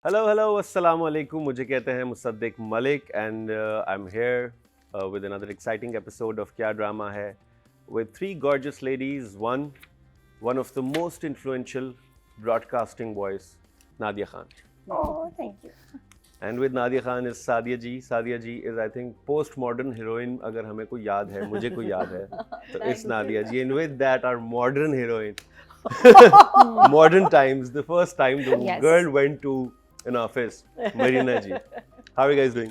Hello, assalamu alaikum. मुझे कहते हैं Mossadegh Malik and I'm here with another exciting episode of क्या ड्रामा है with three gorgeous ladies. One of the most influential broadcasting voice, Nadia Khan. Oh, thank you. And with Nadia Khan is Sadia Ji. Sadia Ji is I think post-modern heroine. अगर हमें कोई याद है, मुझे कोई याद है, तो it's Nadia Ji. And with that, our modern heroine. Modern times, the first time the Yes. girl went to an office, Marina Ji. How are you guys doing?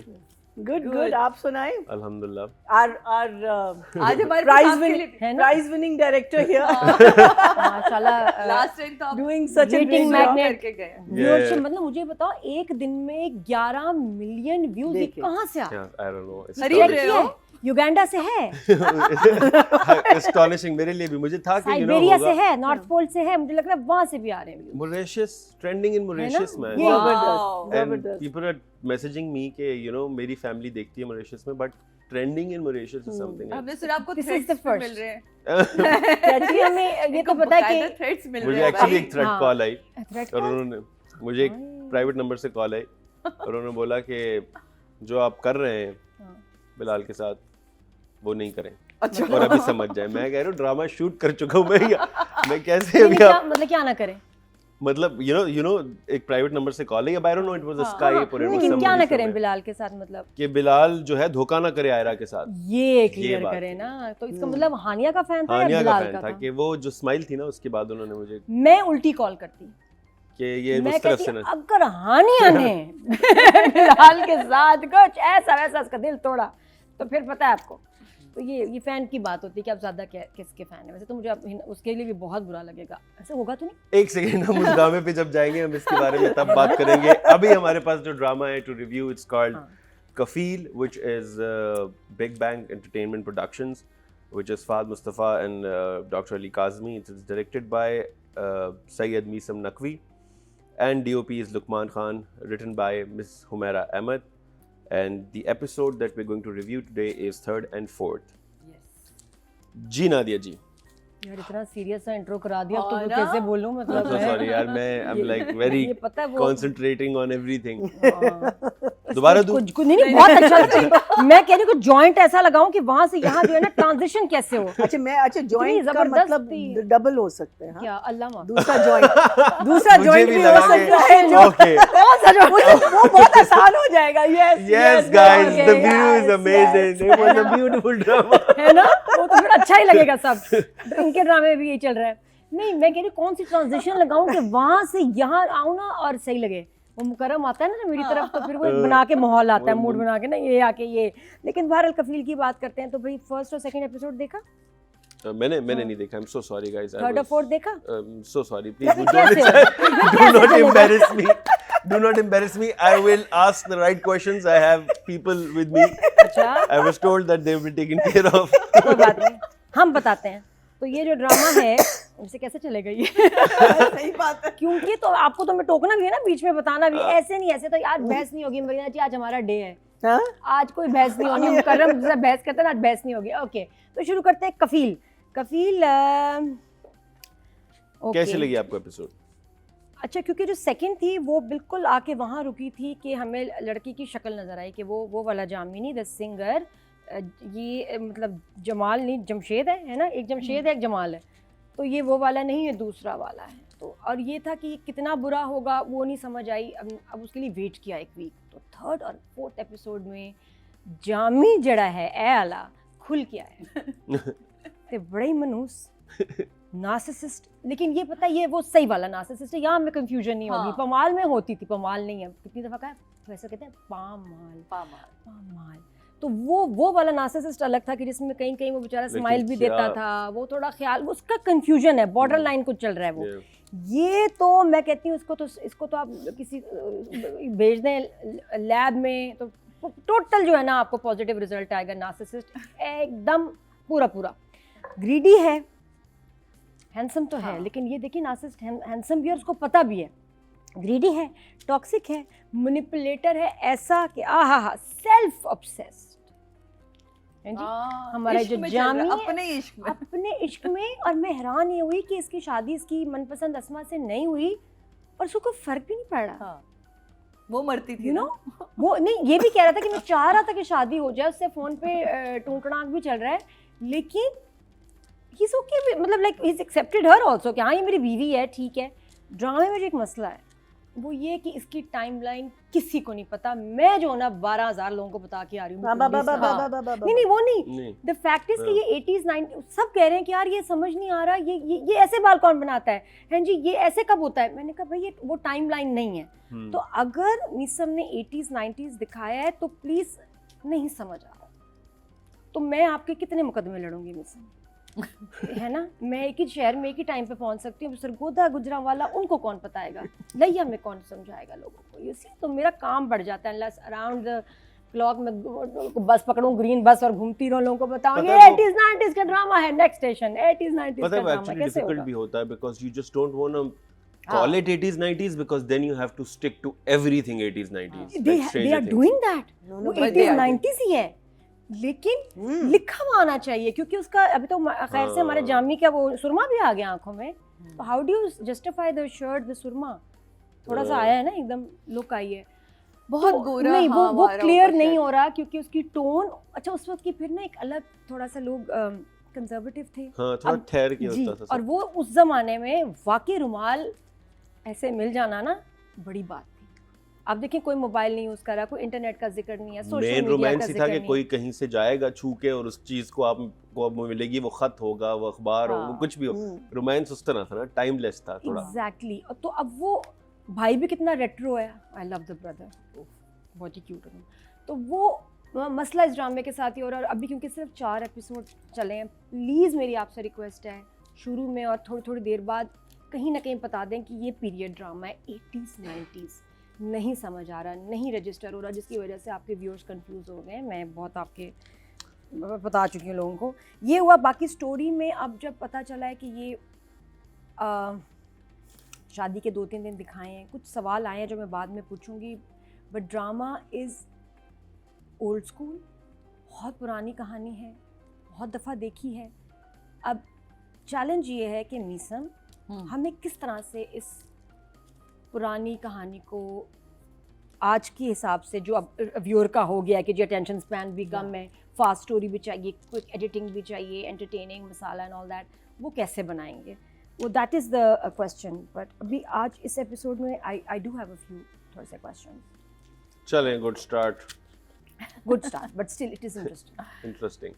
Good. आप सुनाएं? Alhamdulillah. आज हमारे है ना? प्राइज विनिंग डायरेक्टर हियर माशाल्लाह last time तो आप doing such ए Rating great magnet. करके गए व्यूअरशिप मतलब मुझे बताओ एक दिन में 11 मिलियन व्यूज देखिए। कहाँ से आ Yeah, I don't know. खरीद रहे हो? युगांडा से है, Astonishing. मेरे लिए भी मुझे था कि साइबेरिया से है, नॉर्थ पोल से है, मुझे लग रहा है वहां से भी आ रहे हैं views. Mauritius, trending in Mauritius, man. ये- जबरदस्त And जबरदस्त people are messaging me कि मेरी फैमिली देखती है Mauritius में, but trending in Mauritius is something else. हमने सुना आपको This is the threads first. मिल रहे हैं एक्चुअली हमें ये तो पता है कि थ्रेड्स मिल मुझे रहे हैं एक्चुअली भाई। एक थ्रेड हाँ। कॉल आई threat और call? उन्होंने मुझे एक प्राइवेट नंबर से कॉल आई और उन्होंने बोला कि जो आप कर रहे हैं हाँ। बिलाल के साथ वो नहीं करें अच्छा और अभी समझ जाए। मैं कह रहा हूँ ड्रामा शूट कर चुका हूँ मैं कैसे नहीं, अभी क्या आप मतलब क्या ना करें, मतलब एक प्राइवेट नंबर से call I, I don't know it was a हाँ, स्काइप और इट वाज लेकिन क्या ना समबडी करें बिलाल के साथ, मतलब कि बिलाल जो है धोखा ना करे आयरा के साथ। ये क्लियर बात करें है। ना, तो इसका मतलब हानिया का फैन था या हानिया का बिलाल फैन का था था? कि वो जो स्माइल थी ना उसके बाद उन्होंने मुझे मैं उल्टी कॉल करती, कि ये मैं उस तरफ कहती से ना अगर हानिया ने बिलाल के साथ कुछ ऐसा वैसा उसका दिल तोड़ा तो फिर पता है आपको। तो ये फैन की बात होती है कि आप ज्यादा किसके फैन है। वैसे तो मुझे उसके लिए भी बहुत बुरा लगेगा, ऐसे होगा तो नहीं। एक सेकेंड, हम उस ड्रामे पे जब जाएंगे हम इसके बारे में तब बात करेंगे। अभी हमारे पास जो ड्रामा है टू रिव्यू, इट्स कॉल्ड हाँ। Kafil, which is Big Bang Entertainment Productions, which is Fahd Mustafa and Dr. Ali Kazmi. It's directed by Syed Misam Naqvi and DOP is Luqman Khan, written by Miss Humaira Ahmed. And the episode that we're going to review today is 3rd and 4th. जी नादिया जी, यार इतना serious सा intro करा दिया, अब तो और मैं ना? कैसे बोलूं, मतलब so sorry यार, मैं I'm like very ये पता है वो concentrating on everything. हाँ। दोबारा दूं? कुछ नहीं बहुत अच्छा लगता। मैं कह रही हूँ जॉइंट ऐसा लगाऊं कि वहां से यहाँ जो है ना ट्रांजिशन कैसे हो। अच्छा जॉइंट का जबरदस्त मतलब थी। डबल हो सकते हैं हाँ? क्या अल्लाह माफ। दूसरा जॉइंट मुझे भी भी हो लगा सकता कि है जो okay. वो बहुत आसान हो जाएगा। Yes, guys, okay, the view is amazing. It was a beautiful drama. है ना, वो तो फिर अच्छा ही लगेगा सब। इनके ड्रामे में भी यही चल रहा है। नहीं, मैं कह रही कौन सी ट्रांजिशन लगाऊं कि वहां से यहाँ आऊं ना और सही लगे। वो मुकर्रम आता है ना मेरी तरफ तो फिर वो एक बना के माहौल आता है, मूड बना के ना ये आके ये। लेकिन बहरहाल कफील की बात करते हैं तो भाई फर्स्ट और सेकंड एपिसोड देखा, मैंने नहीं देखा। I'm so sorry, guys. Third और फोर्थ देखा। So sorry. Please do कैसे? not embarrass me. Do not embarrass me. I will ask the right questions. I have people with me. अच्छा, I was told that they will be taken care of. कोई बात नहीं, हम बताते हैं। तो ये जो ड्रामा है इसे कैसे चलेगा ये सही बात है क्योंकि तो आपको तो मैं टोकना भी है ना, बीच में बताना भी। ऐसे नहीं, ऐसे तो यार बहस नहीं होगी मरीना जी, आज हमारा डे है, हाँ? आज कोई बहस नहीं होगी। मुकर्रम जैसा बहस करते हैं ना, आज बहस नहीं होगी। ओके, तो शुरू करते हैं। कफील ओके। कैसे लगी आपको एपिसोड? अच्छा, क्योंकि जो सेकंड थी वो बिल्कुल आके वहाँ रुकी थी कि हमें लड़की की शक्ल नजर आई कि वो वाला जामिनी द सिंगर, ये मतलब जमाल नहीं, जमशेद है ना, एक जमशेद है एक जमाल है, तो ये वो वाला नहीं है, दूसरा वाला है। तो और ये था कि कितना बुरा होगा वो नहीं समझ आई। अब उसके लिए वेट किया एक वीक। तो थर्ड और फोर्थ एपिसोड में जामी जड़ा है ए आला खुल के आया ते बड़ा ही मनूस नार्सिसिस्ट। लेकिन ये पता है ये वो सही वाला नार्सिसिस्ट है, यहाँ में कंफ्यूजन नहीं होगी। हाँ। पमाल में होती थी, पमाल नहीं है। कितनी दफा कहा, वैसे कहते हैं पामाल पामाल। तो वो वाला नार्सिसिस्ट अलग था कि जिसमें कहीं कहीं वो बेचारा लेकिन स्माइल भी क्या- देता था, वो थोड़ा ख्याल, उसका कंफ्यूजन है, बॉर्डर लाइन कुछ चल रहा है वो। Yeah. ये तो मैं कहती हूँ इसको तो आप किसी भेज दें लैब में तो टोटल जो है ना आपको पॉजिटिव रिजल्ट आएगा। नार्सिसिस्ट एकदम पूरा ग्रीडी है, हैंडसम तो है, हाँ। लेकिन ये देखिए नार्सिसिस्ट हैंडसम भी है, उसको पता भी है, ग्रीडी है, टॉक्सिक है, मैनिपुलेटर है, ऐसा कि आहा सेल्फ ऑब्सेस्ड है जी। हमारा इश्क जो में चल रहा है, जामी है, अपने इश्क में अपने इश्क में। और मैं हैरान ये हुई कि इसकी शादी इसकी मनपसंद अस्मा से नहीं हुई और उसको कोई फर्क भी नहीं पड़ रहा। हाँ। वो मरती थी यू नो वो नहीं, ये भी कह रहा था कि मैं चाह रहा था कि शादी हो जाए, उससे फोन पे टूंकड़ाक भी चल रहा है, लेकिन ही इज ओके, मतलब like he is accepted her also कि हाँ ये मेरी बीवी है, ठीक है। ड्रामे में जो एक मसला है वो ये कि इसकी टाइमलाइन किसी को नहीं पता। मैं जो ना 12,000 लोगों को बता के आ रही हूँ। नहीं वो नहीं, द फैक्ट इज कि ये 80s 90s सब कह रहे हैं कि यार ये समझ नहीं आ रहा, ये ऐसे बाल कौन बनाता है, हैं जी ये ऐसे कब होता है। मैंने कहा भाई ये वो टाइमलाइन नहीं है। तो अगर मीसम ने 80s 90s दिखाया है तो प्लीज नहीं समझ आ रहा तो मैं आपके कितने मुकदमे लड़ूंगी मीसम, है ना। मैं एक ही शहर में एक ही टाइम पे पहुंच सकती हूँ, सरगोदा गुजरांवाला उनको कौन बताएगा, लैया में कौन समझाएगा लोगों को, यू सी। तो मेरा काम बढ़ जाता है, अराउंड द क्लॉक में बस पकड़ूं, ग्रीन बस, और घूमती रहूं, लोगों को बताऊं ये 80s 90s का ड्रामा है, नेक्स्ट स्टेशन 80s 90s का ड्रामा कैसे डिफिकल्ट होगा। भी होता है because you just don't want to call it 80s 90s because then you have to stick to everything 80s 90s. they like Stranger are Things. doing that, No, वो but they 80s are 90s ही है, लेकिन लिखा हुआ आना चाहिए, क्योंकि उसका अभी तो खैर से हमारे जामी का वो सुरमा भी आ गया आंखों में। तो how do you justify the shirt, the सुरमा थोड़ा सा आया है ना, एकदम लुक आई है बहुत तो गोरा। नहीं, हाँ, वो हमारा क्लियर ऊपर नहीं से। हो रहा, क्योंकि उसकी टोन अच्छा उस वक्त की फिर ना एक अलग थोड़ा सा लोग कंजर्वेटिव थे। हाँ, थोड़ा अब- ठहर के जी, होता था और वो उस जमाने में वाकई रुमाल ऐसे मिल जाना ना बड़ी बात थी। अब देखिए कोई मोबाइल नहीं यूज कर रहा, कोई इंटरनेट का जिक्र नहीं है, सोशल मेन मीडिया का रोमांस ही जिक्र था कि नहीं कोई कहीं से जाएगा छू के और उस चीज को आपको अब मिलेगी, वो खत होगा, वो अखबार हो, वो कुछ भी हो। रोमांस उस तरह था ना, टाइमलेस था थोड़ा। एग्जैक्टली। तो अब वो भाई भी कितना रेट्रो है, आई लव द ब्रदर, बहुत ही क्यूट है। तो वो मसला इस ड्रामे के साथ ही हो रहा है। और अभी क्योंकि सिर्फ 4 एपिसोड चले हैं, प्लीज़ मेरी आपसे रिक्वेस्ट है शुरू में और थोड़ी थोड़ी देर बाद कहीं ना कहीं बता दें कि ये पीरियड ड्रामा है, 80s 90s नहीं समझ आ रहा, नहीं रजिस्टर हो रहा, जिसकी वजह से आपके व्यूअर्स कंफ्यूज हो गए। मैं बहुत आपके बता चुकी हूँ लोगों को। ये हुआ। बाकी स्टोरी में अब जब पता चला है कि ये शादी के 2-3 दिन दिखाए हैं, कुछ सवाल आए हैं जो मैं बाद में पूछूंगी, but drama is old school, बहुत पुरानी कहानी है, बहुत दफ़ा देखी है। अब चैलेंज ये है कि मीसम हमें किस तरह से इस पुरानी कहानी को आज के हिसाब से, जो अब व्यूअर का हो गया है कि जो अटेंशन स्पैन भी कम है, फास्ट स्टोरी भी चाहिए, क्विक एडिटिंग भी चाहिए, entertaining masala and all that, वो कैसे बनाएंगे, वो that is the question. But अभी आज इस एपिसोड में I do have a few थोड़े से क्वेश्चन। चलें, good start, but still it is interesting.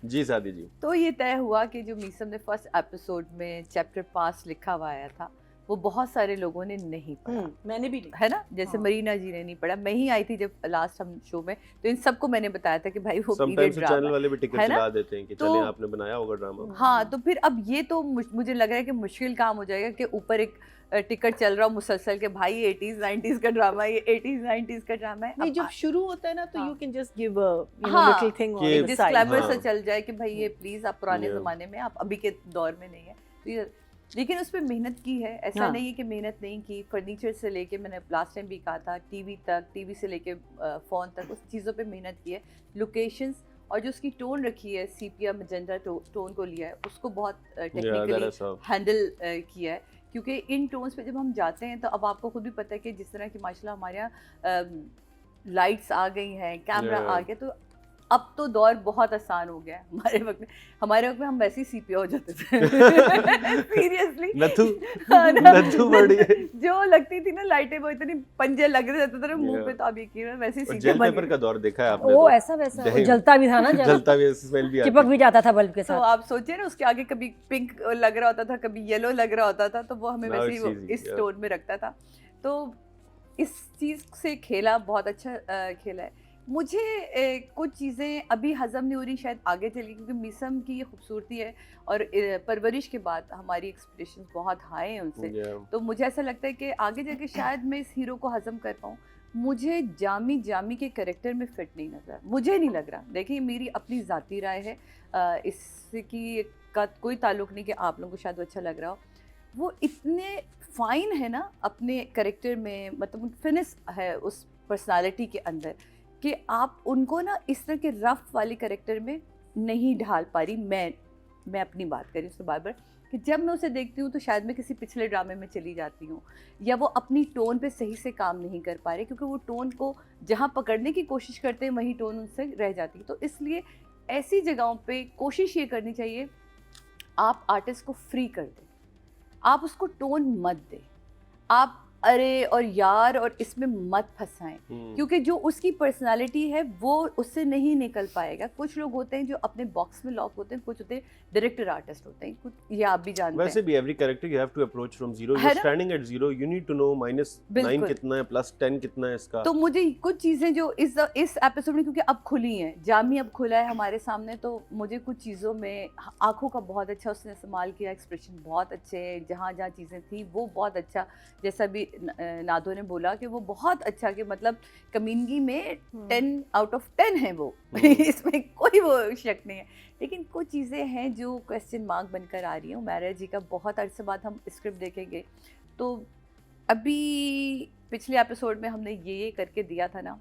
जी सादी जी। तो ये तय हुआ कि जो मीसम ने फर्स्ट एपिसोड में चैप्टर 5 लिखा हुआ आया था, वो बहुत सारे लोगों ने नहीं पढ़ा, मैंने भी लिखा है ना। जैसे हाँ। मरीना जी ने नहीं पढ़ा, मैं ही आई थी जब लास्ट हम शो में, तो इन सबको मैंने बताया था कि भाई वो पीरियड समटाइम्स ड्रामा चैनल वाले भी टिकट है ना? चला देते हैं कि तो- चलें आपने बनाया होगा ड्रामा। हाँ, तो फिर अब ये तो मुझे लग रहा है कि मुश्किल काम हो जाएगा कि ऊपर एक टिकट चल रहा हो मुसलसल के भाई 80s 90s का ड्रामा है, ये 80s 90s का ड्रामा है। नहीं, अब जब शुरू होता है ना तो हाँ। You can just give a हाँ, लिटिल थिंग कि- ऑन द साइड। डिस्क्लेमर हाँ। से चल जाए कि भाई ये प्लीज आप पुराने Yeah. ज़माने में, आप अभी के दौर में नहीं है। तो ये लेकिन उस पर मेहनत की है, ऐसा हाँ। नहीं है कि मेहनत नहीं की। फर्नीचर से लेके, मैंने लास्ट टाइम भी कहा था, टीवी तक, टीवी से लेके फ़ोन तक, उस चीज़ों पे मेहनत की है। लोकेशंस और जो उसकी टोन रखी है, सीपिया मैजेंटा टोन को लिया है, उसको बहुत टेक्निकली हैंडल किया है। क्योंकि इन टोन्स पे जब हम जाते हैं तो अब आपको खुद भी पता है कि जिस तरह की माशाल्लाह हमारे यहाँ लाइट्स आ गई हैं, कैमरा आ गया, तो अब तो दौर बहुत आसान हो गया है। हमारे वक्त में हम वैसे ही सीपिया हो जाते थे सीरियसली। नथु बड़ी जो लगती थी ना लाइटें, वो इतनी पंजे लग रहे थे ना मुंह पे, तो अब यकीन है वैसे ही सीपिया जेल बन पेपर गई। का दौर देखा है आपने? वो तो ऐसा वैसा वो दही- जलता भी था ना, जलता भी, स्मेल भी चिपक आती। भी जाता था बल्ब के तो साथ। आप सोचिए ना, उसके आगे कभी पिंक लग रहा होता था, कभी येलो लग रहा होता था, तो वो हमें Now वैसे ही it's वो easy, इस yeah. टोन में रखता था। तो इस चीज़ से खेला, बहुत अच्छा खेला है। मुझे कुछ चीज़ें अभी हज़म नहीं हो रही, शायद आगे चली, क्योंकि मीसम की ये खूबसूरती है और परवरिश के बाद हमारी एक्सपेक्टेशंस बहुत हाई हैं उनसे। Yeah. तो मुझे ऐसा लगता है कि आगे जाके शायद मैं इस हीरो को हज़म कर पाऊँ। मुझे जामी के कैरेक्टर में फिट नहीं नजर, मुझे नहीं लग रहा। देखिए, मेरी अपनी ज़ाती राय है, इसकी का कोई ताल्लुक़ नहीं कि आप लोगों को शायद वो अच्छा लग रहा हो। वो इतने फाइन है ना अपने कैरेक्टर में, मतलब फिनिश है उस पर्सनालिटी के अंदर, कि आप उनको ना इस तरह के रफ वाले कैरेक्टर में नहीं ढाल पा रही। मैं अपनी बात करी उससे बार बार, कि जब मैं उसे देखती हूँ तो शायद मैं किसी पिछले ड्रामे में चली जाती हूँ, या वो अपनी टोन पे सही से काम नहीं कर पा रहे, क्योंकि वो टोन को जहाँ पकड़ने की कोशिश करते हैं वही टोन उनसे रह जाती है। तो इसलिए ऐसी जगहों पे कोशिश ये करनी चाहिए, आप आर्टिस्ट को फ्री कर दें, आप उसको टोन मत दें, आप अरे और यार और इसमें मत फंसाएं, क्योंकि जो उसकी पर्सनालिटी है वो उससे नहीं निकल पाएगा। कुछ लोग होते हैं जो अपने बॉक्स में लॉक होते हैं, कुछ होते हैं डायरेक्टर आर्टिस्ट होते हैं, कुछ ये आप भी जानते वैसे हैं। भी every character you have to approach from zero, you है आर ना? Standing at zero, you need to know -9 बिल्कुल। कितना है, +10 कितना है इसका। तो मुझे कुछ चीज़ें जो इस एपिसोड में, क्योंकि अब खुली हैं, जामी अब खुला है हमारे सामने, तो मुझे कुछ चीज़ों में आंखों का बहुत अच्छा उसने इस्तेमाल किया, एक्सप्रेशन बहुत अच्छे हैं, जहाँ जहाँ चीज़ें थी वो बहुत अच्छा, जैसा भी नादो ने बोला कि वो बहुत अच्छा, कि मतलब कमीनगी में 10 आउट ऑफ 10 है वो इसमें कोई वो शक नहीं है। लेकिन कुछ चीज़ें हैं जो क्वेश्चन मार्क बनकर आ रही हैं। उमैरा जी का बहुत अरसे बाद हम स्क्रिप्ट देखेंगे, तो अभी पिछले एपिसोड में हमने ये करके दिया था ना,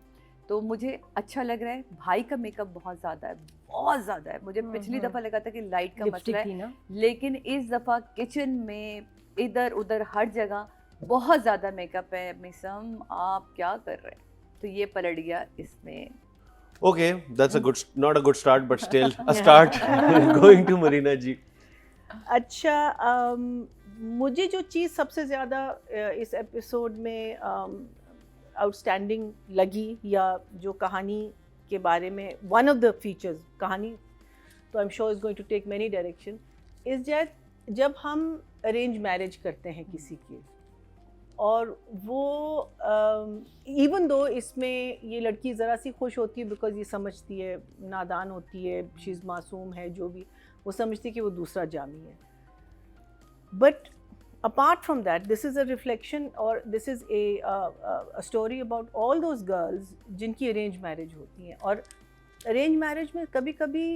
तो मुझे अच्छा लग रहा है। भाई का मेकअप बहुत ज़्यादा है, बहुत ज़्यादा है। मुझे पिछली दफ़ा लगा था कि लाइट का मसला है, लेकिन इस दफ़ा किचन में इधर उधर हर जगह बहुत ज़्यादा मेकअप है। मिसम आप क्या कर रहे हैं? तो ये पलट गया इसमें। Okay, that's a good, not a good start, but still a start. Going to Marina जी. अच्छा, मुझे जो चीज़ सबसे ज़्यादा इस एपिसोड में आउटस्टैंडिंग लगी, या जो कहानी के बारे में वन ऑफ द फीचर्स, कहानी तो I am sure is going to take many direction, is that जब हम अरेंज मैरिज करते हैं किसी की, और वो इवन दो इसमें ये लड़की ज़रा सी खुश होती है बिकॉज ये समझती है, नादान होती है, शी इज़ मासूम है, जो भी वो समझती है कि वो दूसरा जामी है, but apart from that this is a reflection, or this is a story about all those girls जिनकी अरेंज मैरिज होती हैं। और अरेंज मैरिज में कभी कभी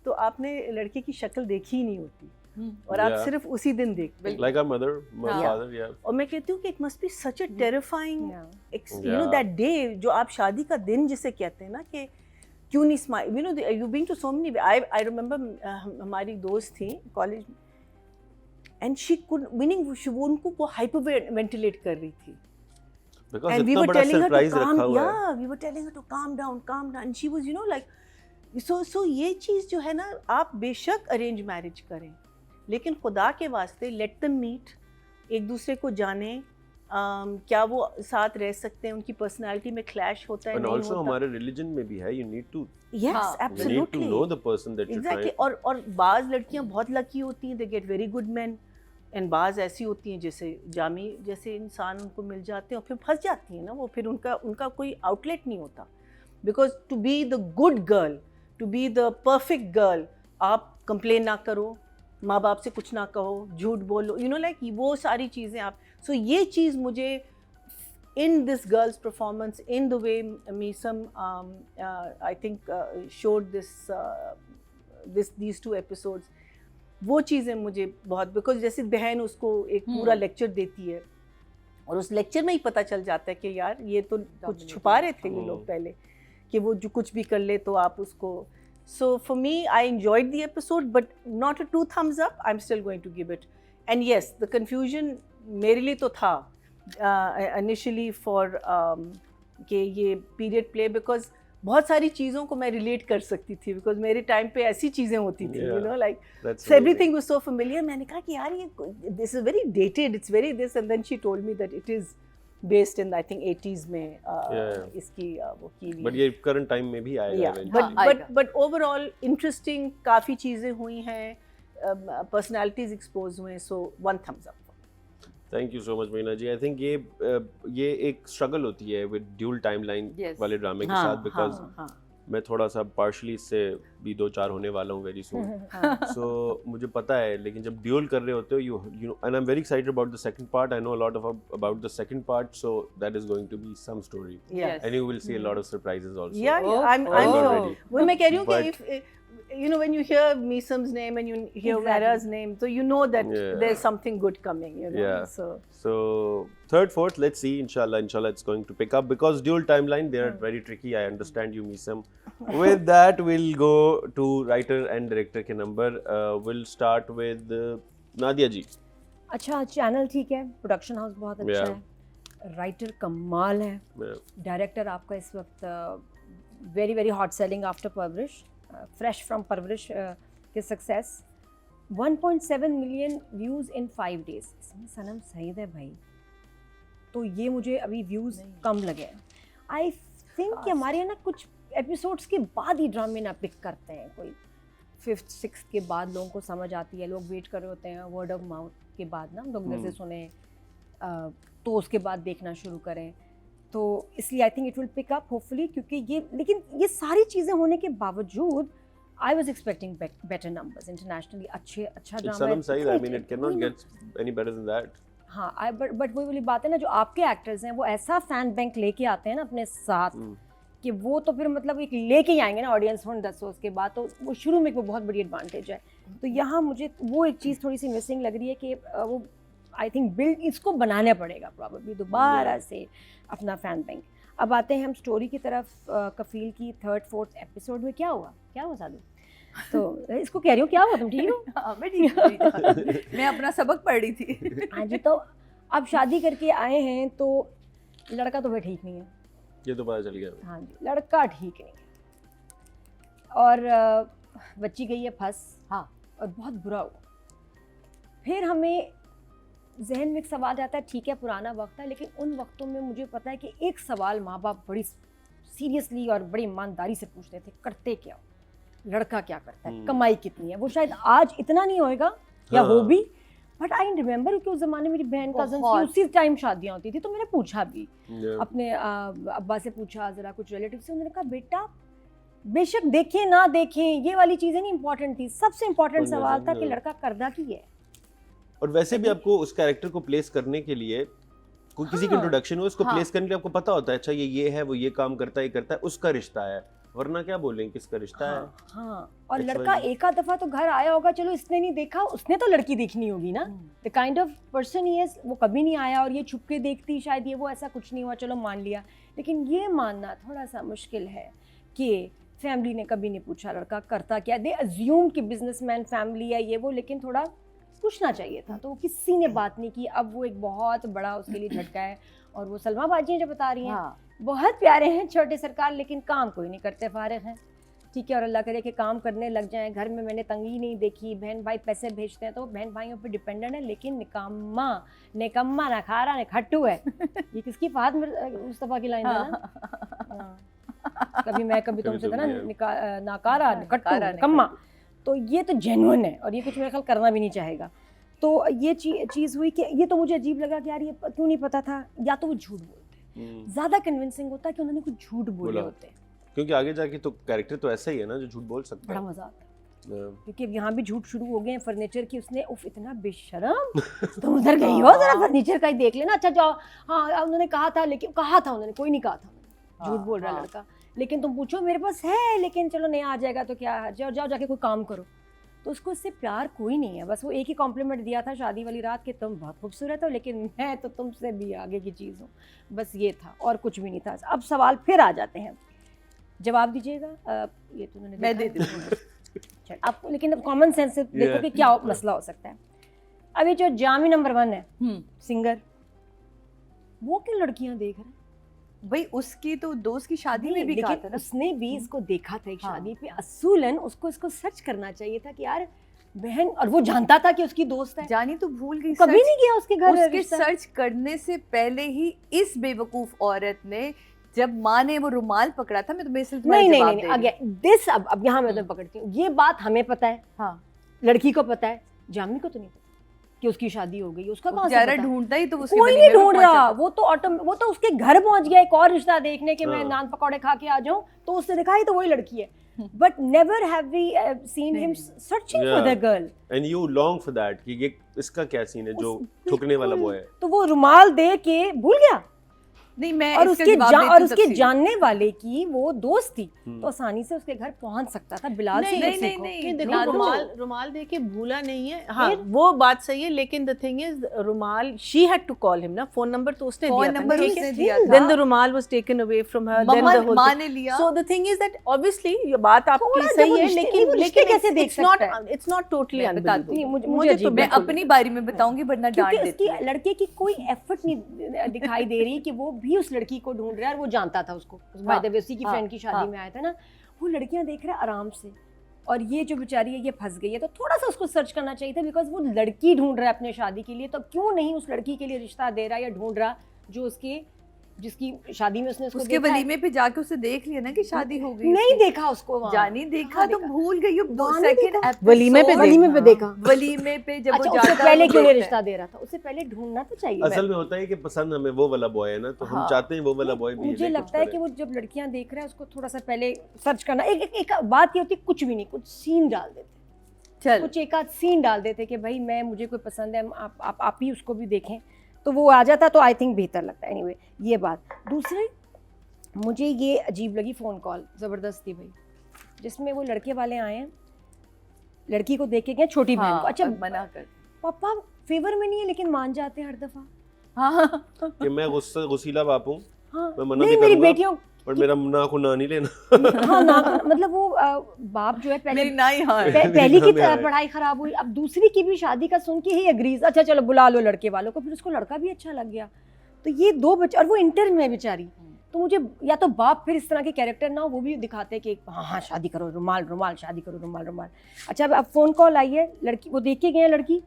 तो आपने लड़के की शक्ल देखी ही नहीं होती, और आप Yeah. सिर्फ उसी दिन देखते हैं। Like our mother, my हाँ. father, yeah. और मैं कहती हूँ कि it must be such a terrifying, you know Yeah. That day, जो आप शादी का दिन जिसे कहते हैं ना, कि क्यों नहीं smile, you know you being to so many, I remember हमारी दोस्त थी कॉलेज में, एंड शी कुड मीनिंग वो उनको वो हाइपर वेंटिलेट कर रही थी, Because and we इतना were बड़ा telling her to surprise calm, रखा हुआ है. yeah, we were telling her to calm down, and she was, you know, like, so ये चीज़ जो है ना, आप बेशक अरेंज मैरिज करें, लेकिन खुदा के वास्ते लेट देम मीट, एक दूसरे को जाने, क्या वो साथ रह सकते हैं, उनकी पर्सनालिटी में क्लैश होता है And नहीं also होता। हमारे religion में भी है, you need to, Yes, हाँ, you need to absolutely. know the person that you're Exactly. trying. और बाज़ लड़कियां बहुत लकी होती हैं, they get very good man, and बाज़ ऐसी होती हैं जैसे जामी जैसे इंसान उनको मिल जाते हैं और फिर फंस जाती हैं ना वो, फिर उनका कोई आउटलेट नहीं होता, because to be the good girl, to be the perfect girl, आप कंप्लेन ना करो, माँ बाप से कुछ ना कहो, झूठ बोलो, यू नो लाइक वो सारी चीज़ें आप, सो ये चीज़ मुझे in this girl's performance, in the way Meesam I think showed these two episodes, वो चीज़ें मुझे बहुत, बिकॉज जैसे बहन उसको एक पूरा लेक्चर देती है, और उस लेक्चर में ही पता चल जाता है कि यार ये तो कुछ छुपा रहे थे ये लोग पहले, कि वो जो कुछ भी कर ले तो आप उसको, so for me I enjoyed the episode but not a 2 thumbs up, I'm still going to give it, and yes the confusion मेरे लिए तो था initially for कि ये पीरियड प्ले, बिकॉज बहुत सारी चीज़ों को मैं रिलेट कर सकती थी, बिकॉज मेरे टाइम पे ऐसी चीज़ें होती थी, you know like everything was so familiar. मैंने कहा कि यार ये this is very dated, it's very this, and then she told me that it is based in I think 80s में इसकी वो की हुई, But ये current time में भी आएगा yeah, eventually. but overall interesting, काफ़ी चीज़ें हुई हैं, पर्सनालिटीज एक्सपोज हुए, सो 1 thumbs up. Thank you so much Meena ji. I think ये एक struggle होती है with dual timeline Yes. वाले ड्रामे के साथ, because मैं थोड़ा सा partially इससे भी 2-4 होने वाला हूँ very soon. So मुझे पता है, लेकिन जब ड्यूल कर रहे होते हो you know, and I'm very excited about the second part. I know a lot about the second part, so that is going to be some story. Yeah. And you will see a lot of surprises also. Yeah, Oh, I'm I'm not sure. ready. वो मैं कह रही हूँ कि But- if you know when you hear Meesam's name and you hear Exactly. Vera's name, so you know that Yeah. there's something good coming, you know. Yeah. So third, fourth, let's see. Inshallah it's going to pick up, because dual timeline, they are very tricky. I understand you, Meesam. With that, we'll go to writer and director के number. We'll start with Nadia जी। अच्छा, channel ठीक है, production house बहुत अच्छा Yeah. है, writer कमाल है, director आपका इस वक्त very very hot selling after परवरिश, फ्रेश फ्रॉम परवरिश के success, 1.7 million views in 5 days. इसमें सनम सईद है भाई, तो ये मुझे अभी व्यूज़ कम लगे हैं। आई थिंक कि हमारे यहाँ ना कुछ एपिसोड्स के बाद ही ड्रामे ना पिक करते हैं, कोई 5th 6th के बाद लोगों को समझ आती है, लोग वेट कर रहे होते हैं वर्ड ऑफ माउथ के बाद ना, लोग इधर से सुने तो उसके बाद देखना शुरू करें, तो इसलिए I think it will pick up hopefully, क्योंकि लेकिन ये सारी चीज़ें होने के बावजूद I was expecting better numbers internationally, अच्छा ड्रामा है। सनम Saeed, I mean it cannot get any better than that. हाँ, बट वही वाली बात है ना, जो आपके एक्टर्स हैं वो ऐसा फैन बैंक लेके आते हैं ना अपने साथ कि वो तो फिर मतलब एक लेके ही आएंगे ना ऑडियंस हो 10 उसके बाद, तो वो शुरू में एक वो बहुत बड़ी एडवांटेज है। तो यहाँ मुझे वो एक चीज़ थोड़ी सी मिसिंग लग रही है कि वो आई थिंक बिल्ड इसको बनाना पड़ेगा प्रॉब्लली दोबारा से अपना फैन बैंक। अब आते हैं हम स्टोरी की तरफ। कफील की 3rd 4th एपिसोड में क्या हुआ सादू? तो इसको कह रही हूँ क्या हुआ, तुम ठीक हो? हाँ, मैं ठीक हूँ। मैं अपना सबक पढ़ रही थी। हाँ जी, तो अब शादी करके आए हैं तो लड़का तो वह ठीक नहीं है, ये तो पता चल गया। हाँ जी, लड़का ठीक नहीं है और बच्ची गई है फंस। हाँ, और बहुत बुरा हुआ। फिर हमें जहन में एक सवाल आता है, ठीक है पुराना वक्त है, लेकिन उन वक्तों में मुझे पता है कि एक सवाल माँ बाप बड़ी सीरियसली और बड़ी ईमानदारी से पूछते थे, करते क्या हो, लड़का क्या करता है, कमाई कितनी है। वो शायद आज इतना नहीं होएगा या हो भी, बट आई रिमेंबर कि उस जमाने मेरी बहन कजन की उसी टाइम शादियाँ होती थी, तो मैंने पूछा भी अपने अब्बा से, पूछा ज़रा कुछ रिलेटिव से, उन्होंने कहा बेटा बेशक देखें ना देखें ये वाली चीज़ें नहीं इंपॉर्टेंट थी, सबसे इम्पोर्टेंट सवाल था कि लड़का करदा की है। और वैसे भी आपको उस कैरेक्टर को प्लेस करने के लिए कोई किसी की इंट्रोडक्शन हो, उसको प्लेस करने के लिए आपको पता होता है, अच्छा ये है, वो ये काम करता है, ये करता है, उसका रिश्ता है, वरना क्या बोलेंगे किसका रिश्ता है। हाँ, और लड़का एक आध दफा तो घर आया होगा, चलो इसने नहीं देखा, उसने तो लड़की देखनी होगी ना, द काइंड ऑफ पर्सन ही है, वो कभी नहीं आया और ये छुप के देखती, शायद ये वो ऐसा कुछ नहीं हुआ, चलो मान लिया। लेकिन ये मानना थोड़ा सा मुश्किल है कि फैमिली ने कभी नहीं पूछा लड़का करता क्या, दे अज्यूम कि बिजनेसमैन फैमिली है ये वो, लेकिन थोड़ा पूछना चाहिए था, तो किसी ने बात नहीं की। अब वो एक बहुत बड़ा उसके लिए झटका है, और वो सलमा बाजी जो बता रही हैं बहुत प्यारे हैं छोटे सरकार, लेकिन काम कोई नहीं करते, फारिग हैं, ठीक है, और अल्लाह करे कि काम करने लग जाएं। घर में मैंने तंगी नहीं देखी, बहन भाई पैसे भेजते हैं तो बहन भाइयों पे डिपेंडेंट है, लेकिन निकम्मा ना खारा ने खट्टू है। ये किसकी फहद मुस्तफ़ा की लाइन है ना, कभी मैं कभी तुमसे था ना, नाकारा खट्टू निकम्मा, तो ये तो जेन्युइन है और ये कुछ मेरा ख्याल करना भी नहीं चाहेगा। तो ये चीज़ हुई कि ये तो मुझे अजीब लगा कि यार ये क्यों नहीं पता था, या तो वो झूठ बोलते, ज़्यादा कन्विंसिंग होता कि उन्होंने कुछ झूठ बोले होते, क्योंकि आगे जाके तो कैरेक्टर तो ऐसा ही है ना जो झूठ बोल सकता है, बड़ा मजा आता है। क्योंकि अब यहाँ भी झूठ शुरू हो गए हैं फर्नीचर की, उसने उफ इतना बेशरम, तुम उधर गई हो जरा फर्नीचर का ही देख लेना, अच्छा जाओ, हाँ उन्होंने कहा था, लेकिन कहा था उन्होंने, कोई नहीं कहा था, झूठ बोल रहा लड़का, लेकिन तुम पूछो मेरे पास है, लेकिन चलो नहीं आ जाएगा तो क्या, जाओ जाओ जाके कोई काम करो। तो उसको इससे प्यार कोई नहीं है, बस वो एक ही कॉम्प्लीमेंट दिया था शादी वाली रात कि तुम बहुत खूबसूरत हो, लेकिन मैं तो तुमसे भी आगे की चीज़ हूँ, बस ये था और कुछ भी नहीं था। अब सवाल फिर आ जाते हैं, जवाब दीजिएगा। ये तो उन्होंने मैं दे दूँगी आप, लेकिन कॉमन सेंस से देखो कि क्या मसला हो सकता है। अभी जो जामी नंबर 1 है सिंगर, वो क्यों लड़कियां देख रहे हैं भाई? उसकी तो दोस्त की शादी में भी कहा था ना, उसने भी इसको देखा था एक शादी पे, असूलन उसको इसको सर्च करना चाहिए था कि यार बहन, और वो जानता था कि उसकी दोस्त है, जानी तो भूल गई, कभी नहीं गया उसके घर। उसके सर्च करने से पहले ही इस बेवकूफ औरत ने, जब माँ ने वो रुमाल पकड़ा था, मैं तुम्हें सिर्फ नहीं आगे दिस, अब यहाँ मैं तुम्हें पकड़ती हूँ, ये बात हमें पता है, हाँ लड़की को पता है, जामी को तो नहीं पता कि उसकी शादी हो गई, उसका कहाँ से पता? ढूंढता ही तो कोई नहीं ढूंढ रहा, वो तो उसके घर पहुंच गया एक और रिश्ता देखने के, मैं नान पकौड़े खा के आ जाऊं, तो उसने देखा ही तो वही लड़की है, but never have we seen him searching for the girl, and you long for that कि ये इसका क्या सीन है जो ठुकने वाला वो है। तो वो रुमाल दे के भूल गया, नहीं मैं और इसका उसके जवाब और देती हूँ उसके तफसील। जानने वाले की वो दोस्त थी तो आसानी से उसके घर पहुंच सकता था। बिलाल से नहीं, कुछ नहीं, सीखो। नहीं, कि देखो ना तो- रुमाल दे के भूला नहीं है, हाँ फिर? वो बात सही है, लेकिन द थिंग इज रुमाल she had to call him ना, फोन नंबर तो उसने फोन दिया था, नंबर ठीक उसने है, दिया था। देन द रुमाल was taken away from her, then the whole माँ ने लिया। So the thing is that obviously ये बात आपकी थोड़ा सही जब वो है, रिश्ते- लेकिन वो रिश्ते कैसे देख सकता है? इट्स नॉट टोटली मैं बताती अनबिलीवेबल। हूँ, मुझे मुझे तो अजीब मैं बिल्कुल अपनी बारी में बताऊंगी वरना डांट क्योंकि देती उसकी है। लड़के की कोई एफर्ट नहीं दिखाई दे रही कि वो भी उस लड़की को ढूंढ रहा है और वो जानता था उसको। बाय द वे उसी की हाँ, फ्रेंड की शादी हाँ। में आया था ना, वो लड़कियां देख रहा है आराम से और ये जो बेचारी है ये फंस गई है। तो थोड़ा सा उसको सर्च करना चाहिए था, बिकॉज वो लड़की ढूंढ रहा है अपने शादी के लिए, तो क्यों नहीं उस लड़की के लिए रिश्ता दे रहा है या ढूंढ रहा जो उसके जिसकी शादी में उसने उसको उसके देखा है। वलीमे पे जाके उसे देख लिया ना कि शादी हो गई। नहीं उसकी। देखा उसको वहाँ। जानी देखा कहाँ तो देखा? भूल गई। अब वहाँ नहीं सेकंड देखा। वलीमे पे वलीमे पे देखा। वलीमे पे जब अच्छा वो उससे जाता पहले है, वो क्यों नहीं देखता रिश्ता दे रहा था? उससे पहले ढूंढना तो चाहिए। असल में होता है कि पसंद हमें वो वाला बॉय है ना, तो हम हाँ। चाहते हैं वो वाला बॉय भी मुझे ले, कुछ लगता है करे। कि वो जब लड़कियां देख रहा है उसको थोड़ा सा पहले सर्च करना। एक बात ये होती है, कुछ भी नहीं, कुछ सीन डाल देते, चल कुछ एक आध सीन डाल देते कि भाई मैं मुझे कोई पसंद है, आप ही उसको भी देखें, तो वो आ जाता तो आई थिंक बेहतर लगता है। एनीवे ये बात। दूसरे मुझे ये अजीब लगी फ़ोन कॉल, ज़बरदस्त थी भाई, जिसमें वो लड़के वाले आए हैं, लड़की को देख के गए छोटी बहन हाँ, को। अच्छा अब मना कर। पापा फेवर में नहीं है लेकिन मान जाते हैं हर दफ़ा। हाँ कि मैं गुस्सीला बाप हूँ, हाँ मैं मना नहीं भी मेरी करूंगा, बेटियों पर मेरा ना को ना नहीं लेना। हाँ ना मतलब वो बाप जो है पहले मेरी नाई हाँ है। पहली की मेरी नाम है। पढ़ाई खराब हुई, अब दूसरी की भी शादी का सुन के ही एग्रीज, अच्छा चलो बुला लो लड़के वालों को, फिर उसको लड़का भी अच्छा लग गया। तो ये दो बच्चे, और वो इंटर में है बेचारी, तो मुझे या तो बाप फिर इस तरह के कैरेक्टर ना हो, वो भी दिखाते हैं कि हाँ हाँ शादी करो, रुमाल रुमाल, शादी करो रुमाल रुमाल। अच्छा अब फ़ोन कॉल आई है, लड़की वो देख के गए हैं लड़की,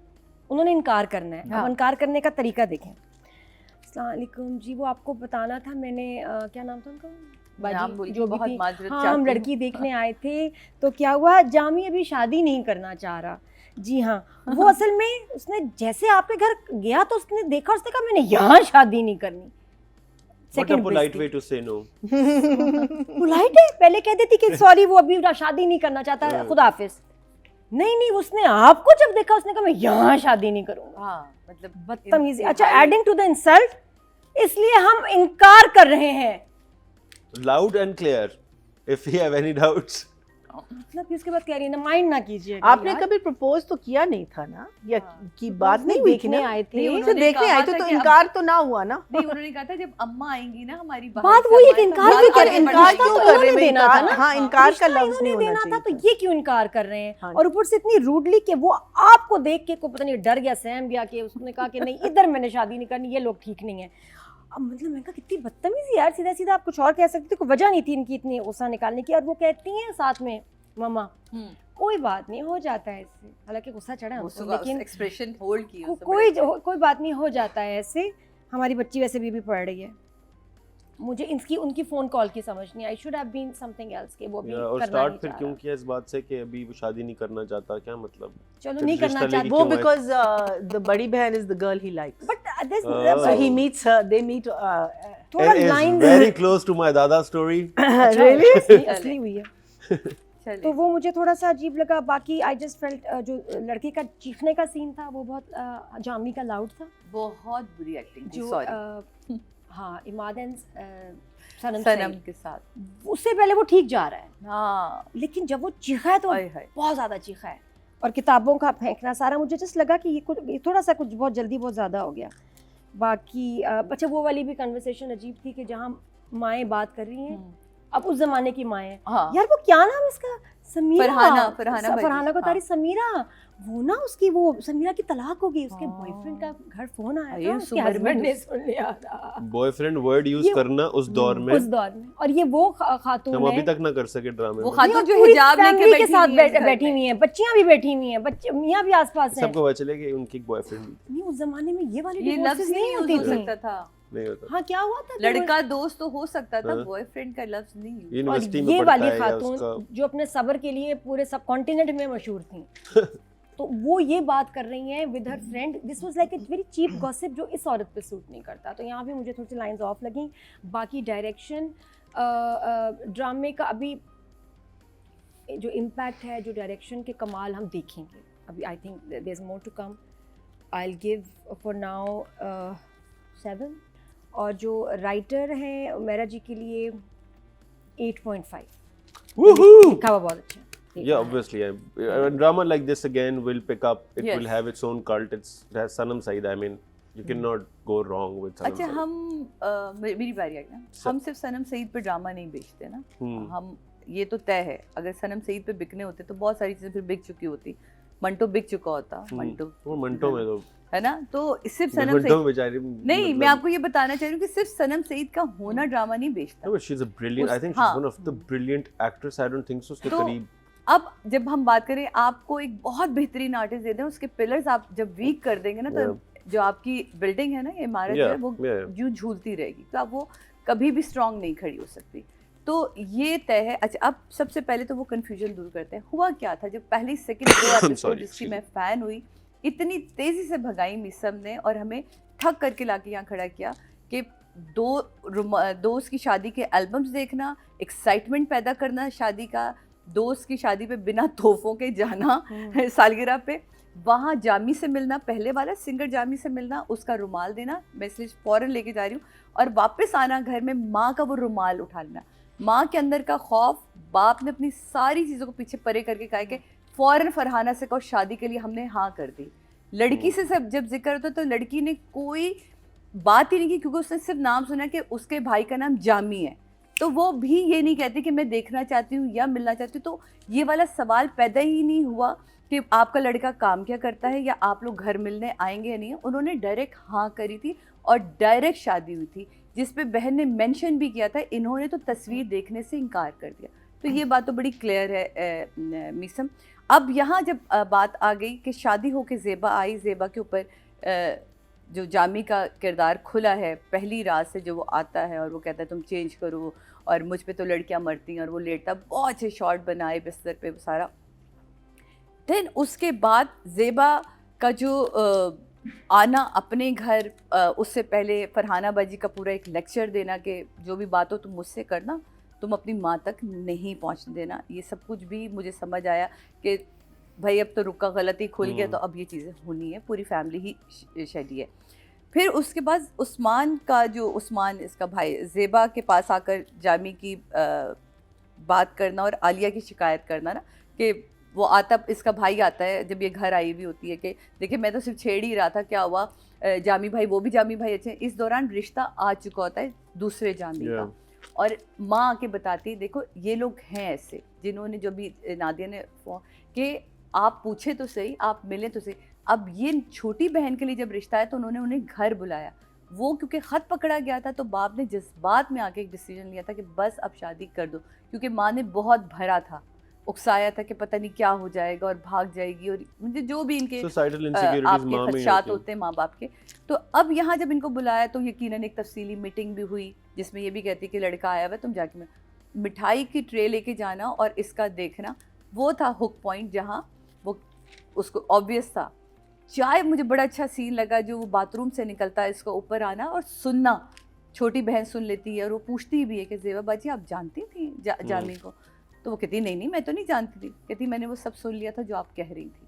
उन्होंने इनकार करना है। हाँ। अब इनकार करने का तरीका देखें। अस्सलाम वालेकुम जी, वो आपको बताना था, मैंने क्या नाम था उनका, नाम भूल बाजी गई, जो भी बहुत थी। माजरत हाँ चाहती हम हूँ। लड़की देखने आए थे, तो क्या हुआ, जामी अभी शादी नहीं करना चाह रहा। जी हाँ, वो असल में उसने जैसे आपके घर गया तो उसने देखा, उसने कहा मैंने यहाँ शादी नहीं करनी। What a polite way to say no. Polite है, पहले कह देती कि सॉरी वो अभी शादी नहीं करना चाहता, खुदा हाफिज। नहीं उसने आपको जब देखा उसने कहा मैं यहाँ शादी नहीं करूंगा। हाँ मतलब बदतमीजी। अच्छा एडिंग टू द इंसल्ट, इसलिए हम इनकार कर रहे हैं। Loud and clear. If you have any doubts. मतलब कि उसके बाद कह रही है ना, माइंड ना कीजिए। आपने कभी प्रपोज तो किया नहीं था ना, या की बात नहीं हुई थी देखने ना? आए थे। नहीं, तो उन्होंने देखने कहा आए था थे तो कि इनकार तो ना हुआ ना? नहीं उन्होंने कहा था जब अम्मा आएंगी ना हमारी बात वही है कि इनकार बात भी कर, आगे इनकार बढ़ाएंगे। तो क्यों कर रहे उन्होंने हैं? देना था ना। हाँ, इनकार का रिश्ता लफ्ज नहीं इन्होंने होना देना था, चाहिए तो ये क्यों इनकार कर रहे हैं? हाँ। और ऊपर से इतनी रूडली कि वो आपको देख के को पता नहीं डर गया, सहम गया, कि उसने कहा कि नहीं इधर मैंने शादी नहीं करनी, ये लोग ठीक नहीं है। अब मतलब मैं कहा कितनी बदतमीजी यार, सीधा सीधा आप कुछ और कह सकते थे, कोई वजह नहीं थी इनकी इतनी गुस्सा निकालने की। और वो कहती हैं साथ में मम्मा कोई बात नहीं, हो जाता है इससे, हालांकि गुस्सा चढ़ा है हमको, लेकिन एक्सप्रेशन होल्ड की कोई बात नहीं, हो जाता है ऐसे। हमारी बच्ची वैसे भी पढ़ रही है, मुझे इनकी उनकी फोन कॉल की समझ नहीं आई। Should have been something else के वो भी और करना स्टार्ट नहीं फिर चाह क्यों रहा। किया इस बात से कि अभी वो शादी नहीं करना चाहता, क्या मतलब? चलो फिर नहीं रिश्ता करना लेके चाहती वो क्यों आए? बिकॉज द बड़ी बहन is the girl he likes, but this so he meets her, they meet थोड़ा It is line very close to my dada story. really असली हुई है। तो चले वो मुझे थोड़ा सा अजीब लगा। बाकी आई जस्ट फेल्ट जो लड़के का चीखने का सीन था वो बहुत जामी का लाउड था। बहुत बुरी एक्टिंग थी जो सॉरी हाँ इमाद एंड सनम सनम सईद, के साथ उससे पहले वो ठीक जा रहा है, हाँ लेकिन जब वो चीखा है तो आय हाय बहुत ज़्यादा चीखा है। और किताबों का फेंकना सारा, मुझे जस्ट लगा कि ये थोड़ा सा कुछ बहुत जल्दी बहुत ज़्यादा हो गया। बाकी अच्छा वो वाली भी कन्वर्सेशन अजीब थी कि जहाँ माएँ बात कर रही हैं, अब उस ज़माने की माएँ, हाँ यार वो क्या नाम है इसका, समीरा, फरहाना फरहाना को हाँ। तारी समीरा, वो ना उसकी वो समीरा की तलाक हो गई, उसके हाँ। बॉयफ्रेंड का घर फोन आया ये था, उस उसके उम्र हस्बैंड में ने सुन लिया था बॉयफ्रेंड वर्ड यूज ये- करना उस दौर में उस दौर में। और ये वो खातून हम अभी है, तक ना कर सके ड्रामे वो में। खातून ये जो पूरी हिजाब लेके फैमिली के बैठी साथ हुई है इस घर बैठी में। हुई हैं, बच्चियां भी बैठी हुई हैं, बच्चे मियाँ भी आसपास हैं। सबको पता चले कि उनकी बॉयफ्रेंड नहीं उस जमाने में ये वाली ये लफ्ज डिवोर्सेस नहीं नहीं यूज होती हो थी। सकता था नहीं होता। हाँ क्या हुआ था कि लड़का दोस्त तो हो सकता था हाँ। बॉयफ्रेंड का लफ्ज नहीं यूज और यूनिवर्सिटी में ये पढ़ता वाली है या खातून उसका जो अपने सब्र के लिए पूरे सब कॉन्टिनेंट में मशहूर थी, तो वो ये बात कर रही हैं with her friend. This was like a very cheap gossip जो इस औरत पे सूट नहीं करता। तो यहाँ भी मुझे थोड़ी सी लाइंस ऑफ लगी। बाकी डायरेक्शन ड्रामे का अभी जो इम्पैक्ट है, जो डायरेक्शन के कमाल हम देखेंगे अभी। I think there is more to come. I will give for now 7। और जो राइटर हैं उमेरा जी के लिए 8.5। Woohoo! लिखा हुआ बहुत अच्छा है। Yeah, obviously. A drama like this again will pick up. It will Yes. have its own cult. It has Sanam Saeed. I mean, you cannot go wrong with Sanam अच्छा Saeed. हम मेरी बारी आ गई ना, हम सिर्फ सनम सईद पे ड्रामा नहीं बेचते ना, हम ये तो तय है अगर सनम सईद पे बिकने होते तो बहुत सारी चीजें फिर बिक चुकी होती, मंटो बिक चुका होता, मंटो वो मंटो में तो है ना, तो सिर्फ सनम मंटो सईद बेचारी नहीं, मैं आपको ये बताना चाह रही हूँ कि सिर्फ सनम सईद का होना ड्रामा नहीं बेचता। No, but she's a brilliant. I think she's one of the brilliant actress. I don't think so. उसके तो करीब अब जब हम बात करें, आपको एक बहुत बेहतरीन आर्टिस्ट दे दें, उसके पिलर्स आप जब वीक कर देंगे ना, तो जो आपकी बिल्डिंग है ना, ये इमारत है, वो यूं झूलती रहेगी, तो अब वो कभी भी स्ट्रांग नहीं खड़ी हो सकती। तो ये तय है। अच्छा, अब सबसे पहले तो वो कंफ्यूजन दूर करते हैं, हुआ क्या था जब पहली सेकंड दो एपिसोड जिसकी मैं फैन हुई, इतनी तेजी से भगाई मिसम ने और हमें ठग करके लाके यहाँ खड़ा किया कि दोस्त की शादी के एल्बम्स देखना, एक्साइटमेंट पैदा करना शादी का, दोस्त की शादी पे बिना तोहफों के जाना सालगिरह पे, वहाँ जामी से मिलना, पहले वाला सिंगर जामी से मिलना, उसका रुमाल देना, मैं इसलिए फ़ौरन लेके जा रही हूँ, और वापस आना घर में माँ का वो रुमाल उठा लेना। माँ के अंदर का खौफ, बाप ने अपनी सारी चीज़ों को पीछे परे करके कहा कि फ़ौरन फरहाना से कहो शादी के लिए हमने हाँ कर दी। लड़की से सब जब जिक्र होता तो लड़की ने कोई बात ही नहीं की, क्योंकि उसने सिर्फ नाम सुना कि उसके भाई का नाम जामी है, तो वो भी ये नहीं कहती कि मैं देखना चाहती हूँ या मिलना चाहती हूँ। तो ये वाला सवाल पैदा ही नहीं हुआ कि आपका लड़का काम क्या करता है या आप लोग घर मिलने आएंगे या नहीं। उन्होंने डायरेक्ट हाँ करी थी और डायरेक्ट शादी हुई थी, जिस पे बहन ने मेंशन भी किया था, इन्होंने तो तस्वीर देखने से इनकार कर दिया। तो ये बात तो बड़ी क्लियर है मीसम। अब यहाँ जब बात आ गई कि शादी होके ज़ेबा आई, ज़ेबा के ऊपर जो जामी का किरदार खुला है पहली रात से, जो वो आता है और वो कहता है तुम चेंज करो और मुझ पे तो लड़कियां मरती हैं, और वो लेटता, बहुत अच्छे शॉट बनाए बिस्तर पे सारा। देन उसके बाद ज़ेबा का जो आना अपने घर, उससे पहले फरहाना बाजी का पूरा एक लेक्चर देना कि जो भी बात हो तुम मुझसे करना, तुम अपनी माँ तक नहीं पहुँचने देना, ये सब कुछ भी मुझे समझ आया कि भाई अब तो रुका गलती खुल गया, तो अब ये चीज़ें होनी है, पूरी फैमिली ही शैली है। फिर उसके बाद उस्मान का जो, उस्मान इसका भाई, ज़ेबा के पास आकर जामी की बात करना और आलिया की शिकायत करना ना, कि वो आता, इसका भाई आता है जब ये घर आई हुई होती है कि देखिए मैं तो सिर्फ छेड़ ही रहा था, क्या हुआ, जामी भाई, वो भी जामी भाई अच्छे। इस दौरान रिश्ता आ चुका होता है दूसरे जामी का, और माँ आके बताती देखो ये लोग हैं ऐसे, जिन्होंने, जो भी नादिया ने कि आप पूछे तो सही, आप मिले तो सही। अब ये छोटी बहन के लिए जब रिश्ता है तो उन्होंने उन्हें घर बुलाया, वो क्योंकि ख़त पकड़ा गया था तो बाप ने जज्बात में आके एक डिसीजन लिया था कि बस अब शादी कर दो, क्योंकि माँ ने बहुत भरा था, उकसाया था कि पता नहीं क्या हो जाएगा और भाग जाएगी, और मुझे जो भी इनके आपके खदशात होते हैं माँ बाप के। तो अब यहाँ जब इनको बुलाया तो यकीनन एक तफसीली मीटिंग भी हुई, जिसमें ये भी कहती कि लड़का आया हुआ तुम जाके मिठाई की ट्रे लेके जाना और इसका देखना, वो था हुक पॉइंट, जहाँ वो उसको ऑब्वियस था। चाय, मुझे बड़ा अच्छा सीन लगा जो वो बाथरूम से निकलता है, इसको ऊपर आना और सुनना, छोटी बहन सुन लेती है और वो पूछती भी है कि ज़ेबा बाजी आप जानती थी जामी को? तो वो कहती नहीं मैं तो नहीं जानती थी, कहती मैंने वो सब सुन लिया था जो आप कह रही थी।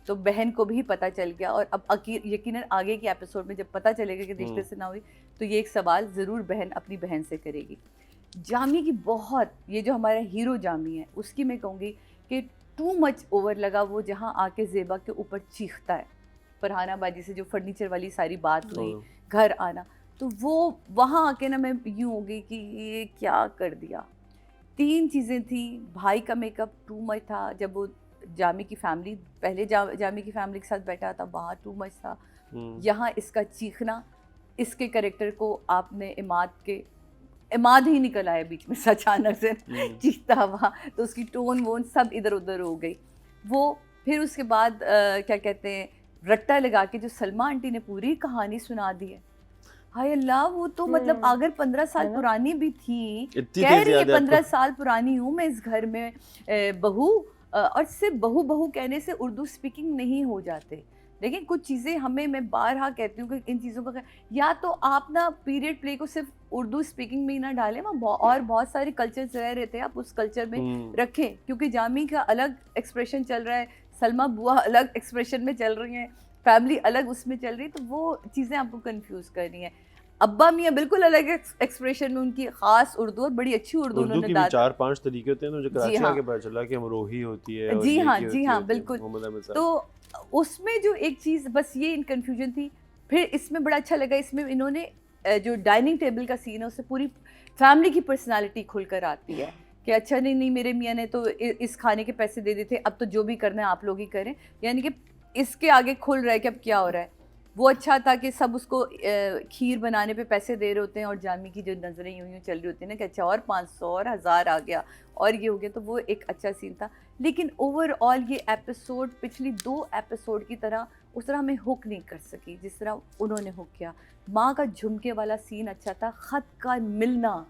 तो बहन को भी पता चल गया, और अब यकीनन आगे के एपिसोड में जब पता चलेगा कि रिश्ते से ना हुई, तो ये एक सवाल ज़रूर बहन अपनी बहन से करेगी। जामी की बहुत, ये जो हमारा हीरो जामी है, उसकी मैं कहूँगी कि टू मच ओवर लगा वो, जहाँ आके ज़ेबा के ऊपर चीखता है, फरहाना बाजी से जो फर्नीचर वाली सारी बात हुई, घर आना, तो वो वहाँ आके ना मैं यूँ हो गई कि ये क्या कर दिया। 3 चीज़ें थी, भाई का मेकअप टू मच था, जब वो जामी की फैमिली, पहले जामी की फैमिली के साथ बैठा था वहाँ टू मच था, यहाँ इसका चीखना, इसके कैरेक्टर को आपने इमाद ही निकल आया बीच में अचानक से चीखता हुआ, तो उसकी टोन वोन सब इधर उधर हो गई वो। फिर उसके बाद क्या कहते हैं, रट्टा लगा के जो सलमा आंटी ने पूरी कहानी सुना दी है, हाय अल्लाह, वो तो मतलब अगर 15 साल पुरानी भी थी, कह रही है 15 साल पुरानी हूँ मैं इस घर में बहू, और सिर्फ बहू कहने से उर्दू स्पीकिंग नहीं हो जाते। लेकिन कुछ चीज़ें हमें, मैं बारहा कहती हूँ कि इन चीज़ों का, या तो आप ना पीरियड प्ले को सिर्फ उर्दू स्पीकिंग में ही ना डालें, वहाँ और बहुत सारे कल्चर्स रह रहे थे, आप उस कल्चर में रखें, क्योंकि जामी का अलग एक्सप्रेशन चल रहा है, सलमा बुआ अलग एक्सप्रेशन में चल रही हैं, फैमिली अलग उसमें चल रही है, तो वो चीज़ें आपको कंफ्यूज कर रही हैं। अब्बा मियाँ बिल्कुल अलग एक्सप्रेशन में, उनकी खास उर्दू और बड़ी अच्छी उर्दू उर्दू उन्होंने की भी दादा 4-5 तरीके होते हैं ना, मुझे कराची हाँ। आके पता चला कि अमरोही होती है और जी ये हाँ, की जी होती हाँ, होती है, बिल्कुल। मोहम्मद अहमद साहब। तो उसमें जो एक चीज़ बस ये इन कन्फ्यूजन थी। फिर इसमें बड़ा अच्छा लगा, इसमें इन्होंने जो डाइनिंग टेबल का सीन है उससे पूरी फैमिली की पर्सनालिटी खुलकर आती है कि अच्छा नहीं मेरे मियाँ ने तो इस खाने के पैसे दे दिए थे, अब तो जो भी करना है आप लोग ही करें, यानी कि इसके आगे खुल रहा है कि अब क्या हो रहा है। वो अच्छा था कि सब उसको खीर बनाने पे पैसे दे रहे होते हैं और जामी की जो नज़रें यूं यूं चल रही होती हैं ना कि अच्छा और 500 और 1000 आ गया और ये हो गया, तो वो एक अच्छा सीन था। लेकिन ओवरऑल ये एपिसोड पिछली 2 एपिसोड की तरह उस तरह हमें हुक नहीं कर सकी जिस तरह उन्होंने हुक किया। माँ का झुमके वाला सीन अच्छा था, ख़त का मिलना,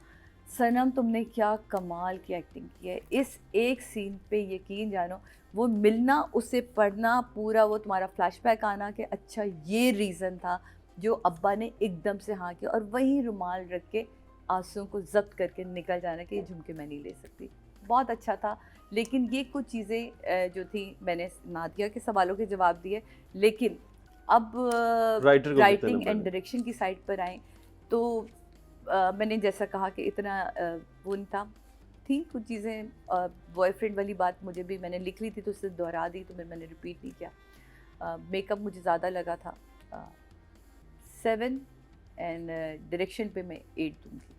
सनम तुमने क्या कमाल की एक्टिंग की है इस एक सीन पे, यकीन जानो वो मिलना, उसे पढ़ना पूरा, वो तुम्हारा फ्लैशबैक आना कि अच्छा ये रीज़न था जो अब्बा ने एकदम से हाँ किया, और वहीं रुमाल रख के आंसुओं को जब्त करके निकल जाना कि ये झुमके मैं नहीं ले सकती, बहुत अच्छा था। लेकिन ये कुछ चीज़ें जो थी मैंने नादिया के सवालों के जवाब दिए, लेकिन अब राइटर को कितने राइटिंग नंबर एंड हैं? डायरेक्शन की साइड पर आए तो मैंने जैसा कहा कि इतना वो नहीं था, थी कुछ चीज़ें, बॉयफ्रेंड वाली बात मुझे भी मैंने लिख ली थी तो उससे दोहरा दी, तो मैंने रिपीट नहीं किया। मेकअप मुझे ज़्यादा लगा था 7, एंड डायरेक्शन पे मैं 8 दूंगी।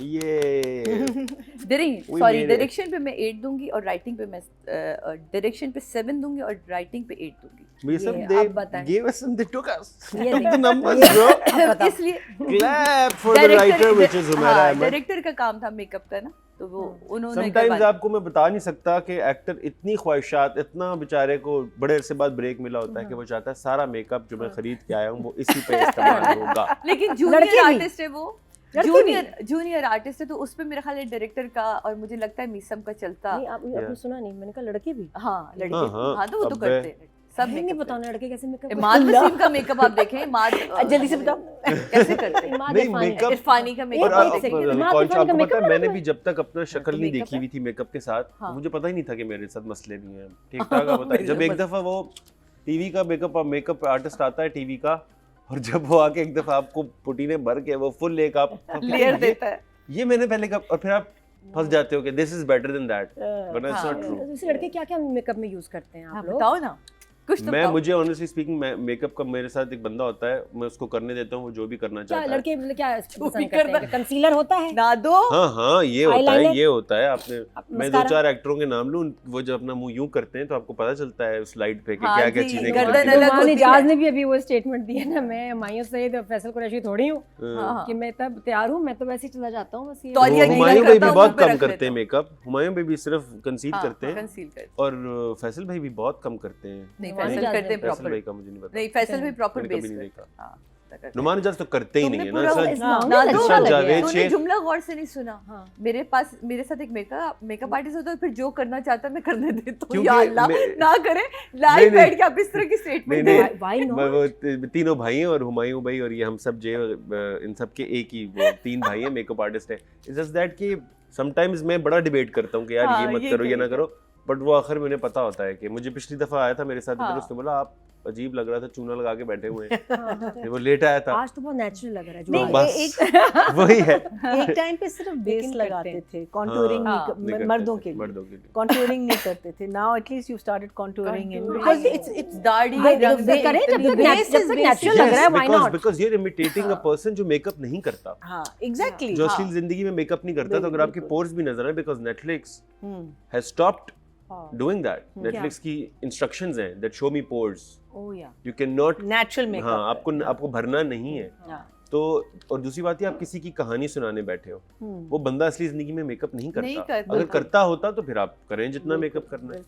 ये वही सॉरी, मेरे- डायरेक्शन पे मैं 8 दूंगी और राइटिंग पे मैं डायरेक्शन पे 7 दूंगी और राइटिंग पे 8 दूंगी। Misam, ये they आप बताएं। gave us and they took us. ये Took the देखो। numbers, bro. बताओ। इसलिए Clap for the writer, which is Humaira Ahmed. Director का काम था मेकअप का ना, तो वो उन्होंने Sometimes करवा आपको मैं बता नहीं सकता कि एक्टर इतनी ख्वाहिशात, इतना बेचारे को बड़े अरसे बाद ब्रेक मिला होता है कि वो चाहता है सारा मेकअप जो मैं खरीद के आया हूँ वो इसी पे इस्तेमाल होगा। लेकिन लड़के जूनियर भी। आर्टिस्ट है वो, लड़के भी। जूनियर आर्टिस्ट है, तो उस पे मेरा ख्याल है डायरेक्टर का और मुझे लगता है मीसम का चलता। नहीं आपने सुना नहीं, मैंने कहा लड़के भी। हाँ लड़के, हाँ, हाँ तो वो तो अबे। करते हैं सब नहीं makeup बताओ करते ना लड़के कैसे हैं। मेकअप इमाद वसीम का मेकअप आप देखें, इमाद जल्दी से बताओ। कैसे करते हैं, इमाद नहीं, इरफानी। makeup- इरफानी का और मेकअप एक आप second, देखें। इमाद कौन इरफान का आपको makeup पता है, है मैंने ना भी जब तक अपना शक्ल तो नहीं makeup देखी है। हुई थी मेकअप के साथ, हाँ। तो मुझे पता ही नहीं था कि मेरे साथ मसले भी हैं। ठीक ठाक होता है। जब एक दफा वो टीवी का मेकअप आर्टिस्ट आता है टीवी का, और जब वो आके एक दफा आपको पुटी ने भर के वो फुल एक आप लेयर देता है। ये मैंने पहले कब, और फिर आप फंस जाते हो कि this is better than that, but it's हाँ। Not true. दूसरे लड़के क्या क्या मेकअप में यूज करते हैं हाँ, आप लोग? बताओ ना कुछ तो मैं बताओ। मुझे ऑनेस्टली स्पीकिंग मेकअप का मेरे साथ एक बंदा होता है, मैं उसको करने देता हूँ वो जो भी करना क्या चाहता है। लड़के मतलब क्या भी पसंद करना- करते हैं? कंसीलर होता है? ना दो हाँ ये होता है, Eyeliner? ये होता है। आपने मैं mascara? 2-4 एक्टरों के नाम लूं, वो जब अपना मुंह यूं करते हैं तो आपको पता चलता है उस स्लाइड पे कि हाँ क्या क्या जी, चीजें गर्दन करती हैं। अलग होती इजाज है। ने भी अभी वो स्टेटमेंट दी है ना, मैं हुमायूं सईद और फैसल कुरैशी थोड़ी हूँ हाँ, कि मैं तब तैयार हूँ, मैं तो वैसे ही चला जाता हूँ बस ये। तो ये हुमायूं नहीं भाई भी करता हूँ, बहुत मुंह पे कम रख करते लेता हैं हूँ। मेकअप, हुमायूं भाई भी सिर्फ कंसील हाँ, करते हैं, कंसील करते और फैसल भाई भी बहुत कम करते हैं। नहीं, नुमान फैसल इजाज करते हैं ने- फैसल प्रॉपर। भाई का मुझे नहीं पता, नहीं, फैसल भी प्रॉपर मैंने कभी बेस नहीं पे। देखा। हाँ, करते हैं। नुमान इजाज तो करते ही तुमने नहीं है ना पूरा सर। इस हाँ, मामले ना में दो, अच्छा लगे जावेद यार। तूने शेख- जुमला गौर से नहीं सुना। हाँ। मेरे साथ एक मेकअप आर्टिस्ट होता है, फिर जो करना चाहता है मैं करने देता हूँ। क्योंकि या अल्लाह मैं- ना करे नहीं, लाइव नहीं। बैठ के आप इस तरह की स्टेटमेंट नहीं, दें। Why not? वो तीनों भाई हैं और हुमायूं भाई और ये हम सब जो इन सब के एक ही वो 3 भाई हैं मेकअप आर्टिस्ट हैं। इट्स जस्ट दैट कि समटाइम्स मैं बड़ा डिबेट करता हूँ कि यार हाँ, ये मत ये करो, ये ना करिए। करो, बट वो आखिर में उन्हें पता होता है कि मुझे पिछली दफा आया था मेरे साथ, हाँ। फिर उसने बोला आप अजीब लग रहा था, चूना लगा के बैठे हुए हैं। हाँ, हाँ। फिर वो लेट आया था, आज तो बहुत नेचुरल लग रहा है तो नहीं, जो बस वही है। एक टाइम पे सिर्फ बेस लेकिन लगाते करते थे, कॉन्टूरिंग हाँ, नहीं करते मर्दों थे, के लिए, मर्दों के लिए। कॉन्टूरिंग नहीं करते थे। Now at least you started contouring in Contouring. Because हाँ, इट्स दाढ़ी भाई, रंग जब तक करें, जब इतनी- तक base जब is तक basic. नेचुरल लग रहा है, why not? Because you are imitating a person जो मेकअप नहीं करता, हाँ एग्जैक्टली जो हाँ। असली जिंदगी में मेकअप नहीं करता। तो अगर आपके बिल्कुल। पोर्स भी नजर आए, बिकॉज़ नेटफ्लिक्स हैज स्टॉप्ड हाँ डूइंग दैट। नेटफ्लिक्स की इंस्ट्रक्शंस हैं दैट शो मी पोर्स, ओह या यू कैन नॉट, नेचुरल हाँ मेकअप आपको भरना नहीं है। तो और दूसरी बात है, आप किसी की कहानी सुनाने बैठे हो, वो बंदा असली जिंदगी में मेकअप नहीं नहीं करता। करता। अगर करता होता तो फिर आप करें जितना मेकअप करना है।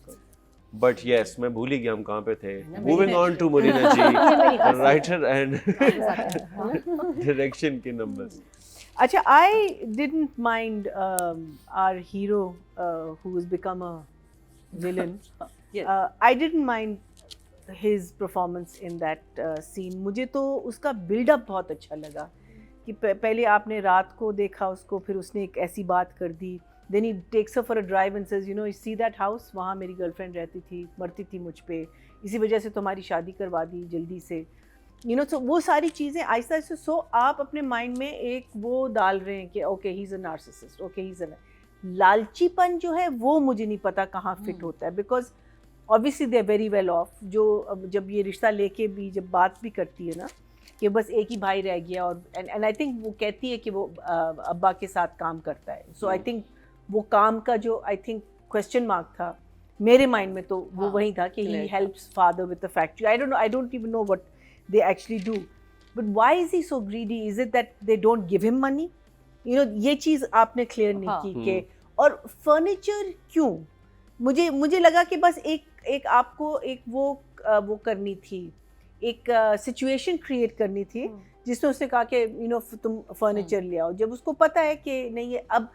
बट यस, मैं भूल ही गया हम कहाँ पे थे। Moving on to Morina ji, writer and direction के नंबर्स। अच्छा, I didn't mind our hero who's become a villain. Yes. I didn't mind his performance in that scene. मुझे तो उसका build-up बहुत अच्छा लगा कि पहले आपने रात को देखा उसको, फिर उसने एक ऐसी बात कर दी, then he takes her for a drive and says, you know, you see that house, वहाँ मेरी गर्लफ्रेंड रहती थी, मरती थी मुझ पे, इसी वजह से तुम्हारी शादी करवा दी जल्दी से। यू नो, तो वो सारी चीज़ें आहिस्ता आहिस्ता, सो आप अपने माइंड में एक वो डाल रहे हैं कि okay he is a narcissist, okay he is a, लालचीपन जो है वो मुझे नहीं पता कहाँ फिट होता है, because obviously they are very well off, जो जब ये रिश्ता लेके भी जब बात भी करती है ना कि बस एक ही भाई रह गया, और एंड आई थिंक वो कहती है कि वो अब्बा के साथ काम करता है, सो आई थिंक वो काम का जो आई थिंक क्वेश्चन मार्क था मेरे माइंड में, तो वो वही था कि he helps father with the factory. I don't even know what they actually do, but why is he so greedy? Is it that they don't give him money? You know, ये चीज़ आपने clear नहीं की कि, और furniture क्यों? मुझे लगा कि बस एक आपको एक वो करनी थी, एक सिचुएशन क्रिएट करनी थी जिसमें उसने कहा कि यू नो तुम फर्नीचर ले आओ, जब उसको पता है कि नहीं है, अब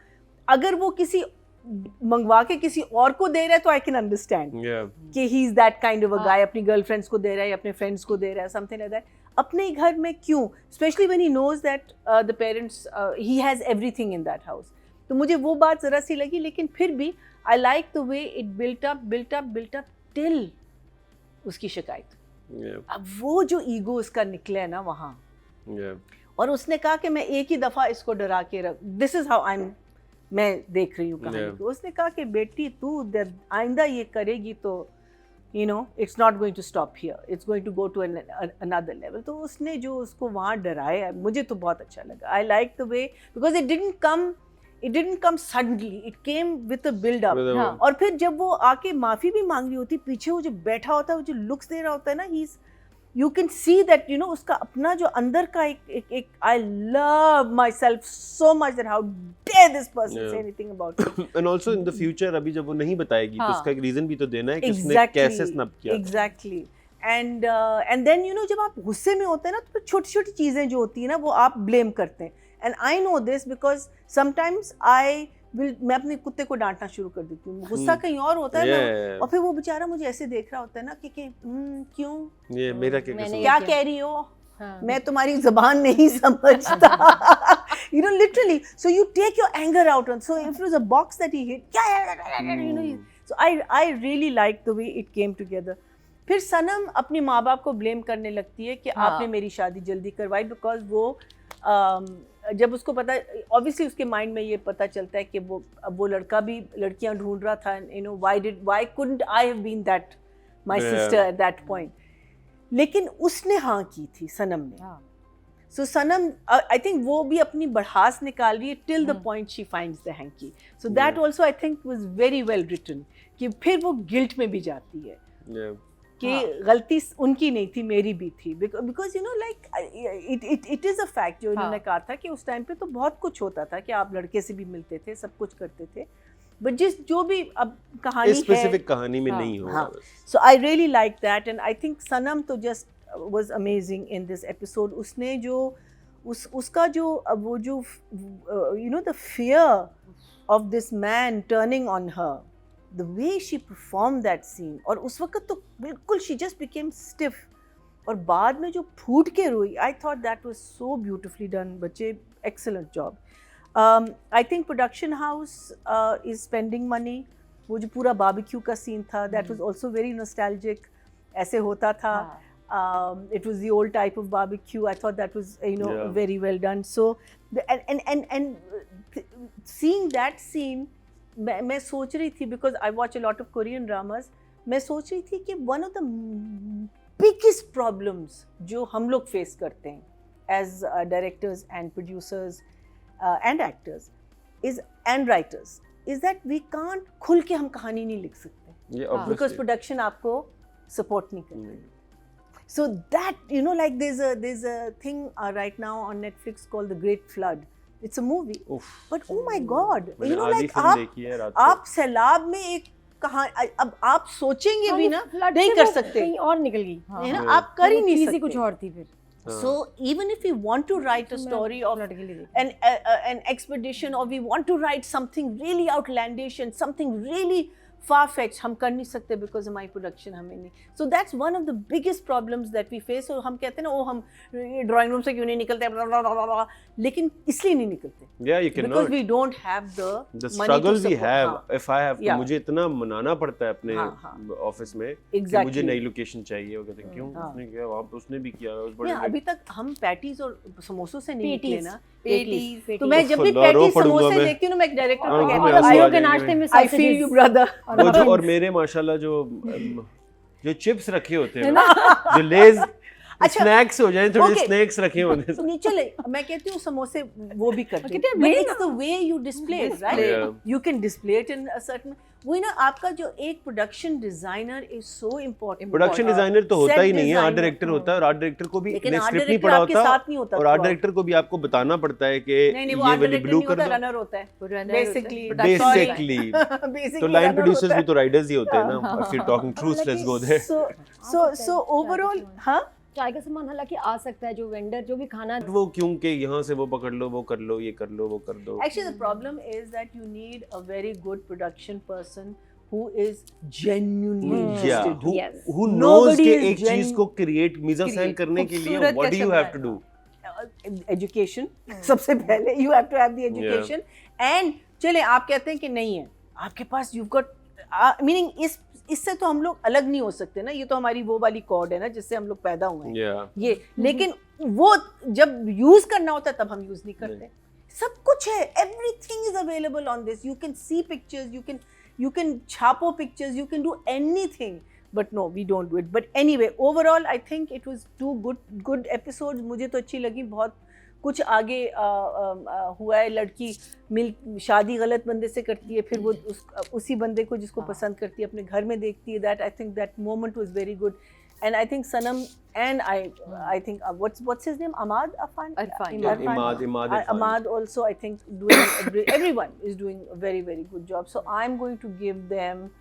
अगर वो किसी मंगवा के किसी और को दे रहा है तो आई कैन अंडरस्टैंड कि he is that kind of a guy, अपनी गर्लफ्रेंड्स को दे रहा है या अपने फ्रेंड्स को दे रहा है, समथिंग लाइक दैट. अपने ही घर में क्यों? Specially when he knows that the parents, he has everything in that house. तो मुझे वो बात ज़रा सी लगी, लेकिन फिर भी I like the way it built up till उसकी शिकायत. अब वो जो ईगो उसका निकले है ना वहाँ, और उसने कहा कि मैं एक ही दफ़ा इसको डरा के रख, दिस इज़ हाउ मैं देख रही हूँ कहानी को. उसने कहा कि बेटी तू आइंदा ये करेगी तो you know it's not going to stop here, it's going to go to another level. तो उसने जो उसको वहाँ डराया, मुझे तो बहुत अच्छा लगा. I like the way, because it didn't come suddenly, it came with a build up. और फिर जब वो आके माफ़ी भी मांग रही होती, पीछे वो जो बैठा होता है, वो जो लुक्स दे रहा होता है ना, he is, you can see that you know उसका अपना जो अंदर का एक I love myself so much that how dare this person say anything about it. And also in the future अभी जब वो नहीं बताएगी तो उसका एक रीजन भी तो देना है कि उसने कैसे स्नब किया. Exactly. And then you know जब आप गुस्से में होते हैं ना, तो छोटी छोटी चीज़ें जो होती है ना वो आप ब्लेम करते हैं. And I know this because sometimes मैं अपने कुत्ते को डांटना शुरू कर देती हूँ. गुस्सा कहीं और होता है ना, और फिर वो बेचारा मुझे ऐसे देख रहा होता है ना कि क्यों, ये मेरा क्या कह रही हो, मैं तुम्हारी जुबान नहीं समझता. You know, literally, so you take your anger out on, so if it was a box that he hit, you know, so I really liked the way it came together. फिर सनम अपनी माँ बाप को ब्लेम करने लगती है कि आपने मेरी शादी जल्दी करवाई, बिकॉज वो जब उसको पता, ऑब्वियसली उसके माइंड में ये पता चलता है कि वो लड़का भी लड़कियां ढूंढ रहा था, you know, why couldn't I have been that my sister at that point. लेकिन उसने हाँ की थी सनम ने. सो सनम आई थिंक वो भी अपनी बढ़ास निकाल रही है till the point she finds the hanky. So that also I think was very well written, कि फिर वो गिल्ट में भी जाती है कि गलती उनकी नहीं थी, मेरी भी थी, because you know like it is a fact जो इन्होंने कहा था कि उस टाइम पे तो बहुत कुछ होता था कि आप लड़के से भी मिलते थे, सब कुछ करते थे, बट जो भी अब कहानी है स्पेसिफिक कहानी में नहीं होगा. So I really like that, and I think Sanam तो just was amazing in this episode. उसने जो उसका जो वो जो you know the fear of this man turning on her, the way she performed that scene, और उस वक्त तो बिल्कुल she just became stiff, और बाद में जो फूट के रोई, I thought that was so beautifully done. बच्चे excellent job. I think production house is spending money. वो जो पूरा barbecue का scene था, that was also very nostalgic. ऐसे होता था. It was the old type of barbecue. I thought that was very well done. So and seeing that scene, मैं सोच रही थी, because I watch a lot of Korean dramas, मैं सोच रही थी कि one of the biggest problems जो हम लोग फेस करते हैं as directors and producers and actors is and writers is that we can't खुल के हम कहानी नहीं लिख सकते, बिकॉज प्रोडक्शन आपको सपोर्ट नहीं करती. So that you know like there is a thing right now on Netflix called the great flood. It's a movie, but oh my God, you know, like आप सैलाब में एक कहानी, अब आप सोचेंगे भी ना नहीं कर सकते, कहीं और निकल गई है ना, आप कर ही नहीं सकते, कुछ और थी फिर. So even if we want to write a story of an expedition, or we want to write something really outlandish and something really far fetch, हम कर नहीं सकते बिकॉज हमारी प्रोडक्शन हमें नहीं. So that's one of the biggest problems that we face. और हम कहते हैं ना, हम ड्राइंग रूम से क्यों नहीं निकलते, लेकिन इसलिए नहीं निकलते Yeah, you cannot. because we don't have the The money struggle to we support. have, हाँ, if I have to, Yeah. मुझे इतना मनाना पड़ता है अपने हाँ. ऑफिस में कि Exactly. मुझे नई लोकेशन चाहिए. वो कहते हैं क्यों, हाँ. उसने किया, वहाँ पे उसने भी किया, उस नहीं, बड़े अभी तक हम पैटीज और समोसों से नहीं निकले ना. पेटीज. तो मैं जब भी रो पैटीज पड़ूंगा समोसे मैं। देखती हूँ ना, मैं डायरेक्टर आंखों को में कहती आंसू हूँ, आ भाइयों के जाएंगे नाश्ते में I feel you brother. वो जो और मेरे माशाल्लाह जो चिप्स रखे होते हैं ना, जो लेज अच्छा, स्नैक्स हो जाए, थोड़े okay. स्नैक्स रखे होते हैं. नहीं चले, मैं कहती हूँ समोसे वो भी करते कितने हैं. बड़े It's the way you display it, right? Yeah. You can display it in a certain. वही ना, आपका जो एक production designer is so important. Production designer तो होता ही नहीं है, आर्ट designer. डायरेक्टर होता है. और आर्ट डायरेक्टर को भी लेकिन ने आर्ट स्क्रिप्ट नहीं डायरेक्टर पढ़ा आपके होता, साथ नहीं होता. और आर्ट डायरेक्टर को भी आपको बताना पड़ता है कि नहीं, वो ये आर्ट वाली डायरेक्टर ब्लू नहीं कर होता, दो. रनर होता है. Basically. बेसिकली Basically तो लाइन runner प्रोड्यूसर्स होता भी तो राइडर्स ही होते हैं ना. हाँ, If you're talking truth, let's go there. So overall, हाँ, चाय का सामान हालांकि आ सकता है, जो वेंडर जो भी खाना वो क्योंकि यहाँ से वो पकड़ लो, वो कर लो, ये कर लो, वो कर दो. actually the problem is that you need a very good production person who is genuinely Yeah, interested. Yes. who knows Nobody कि is एक चीज को क्रिएट मिजासेन Create. करने के लिए खूबसूरत what do you कैसे have to do? Education सबसे पहले you have to have the education. And चले आप कहते हैं कि नहीं है आपके पास, you've got meaning इससे तो हम लोग अलग नहीं हो सकते ना. ये तो हमारी वो वाली कॉर्ड है ना जिससे हम लोग पैदा हुए हैं. Yeah. ये लेकिन वो जब यूज करना होता है तब हम यूज नहीं करते. सब कुछ है, everything is available on this. You can see pictures, you can छापो pictures, you can do anything, but no, we don't do it. But anyway, overall I think it was two good episodes. मुझे तो अच्छी लगी. बहुत कुछ आगे हुआ है. लड़की शादी गलत बंदे से करती है, फिर वो उसी बंदे को जिसको पसंद करती है अपने घर में देखती है. That I think that moment was very good. And I think Sanam and I think what's his name? Ahmad Irfan. Imad Irfan. Ahmad also, I think everyone is doing a very very good job. So I'm going to give them.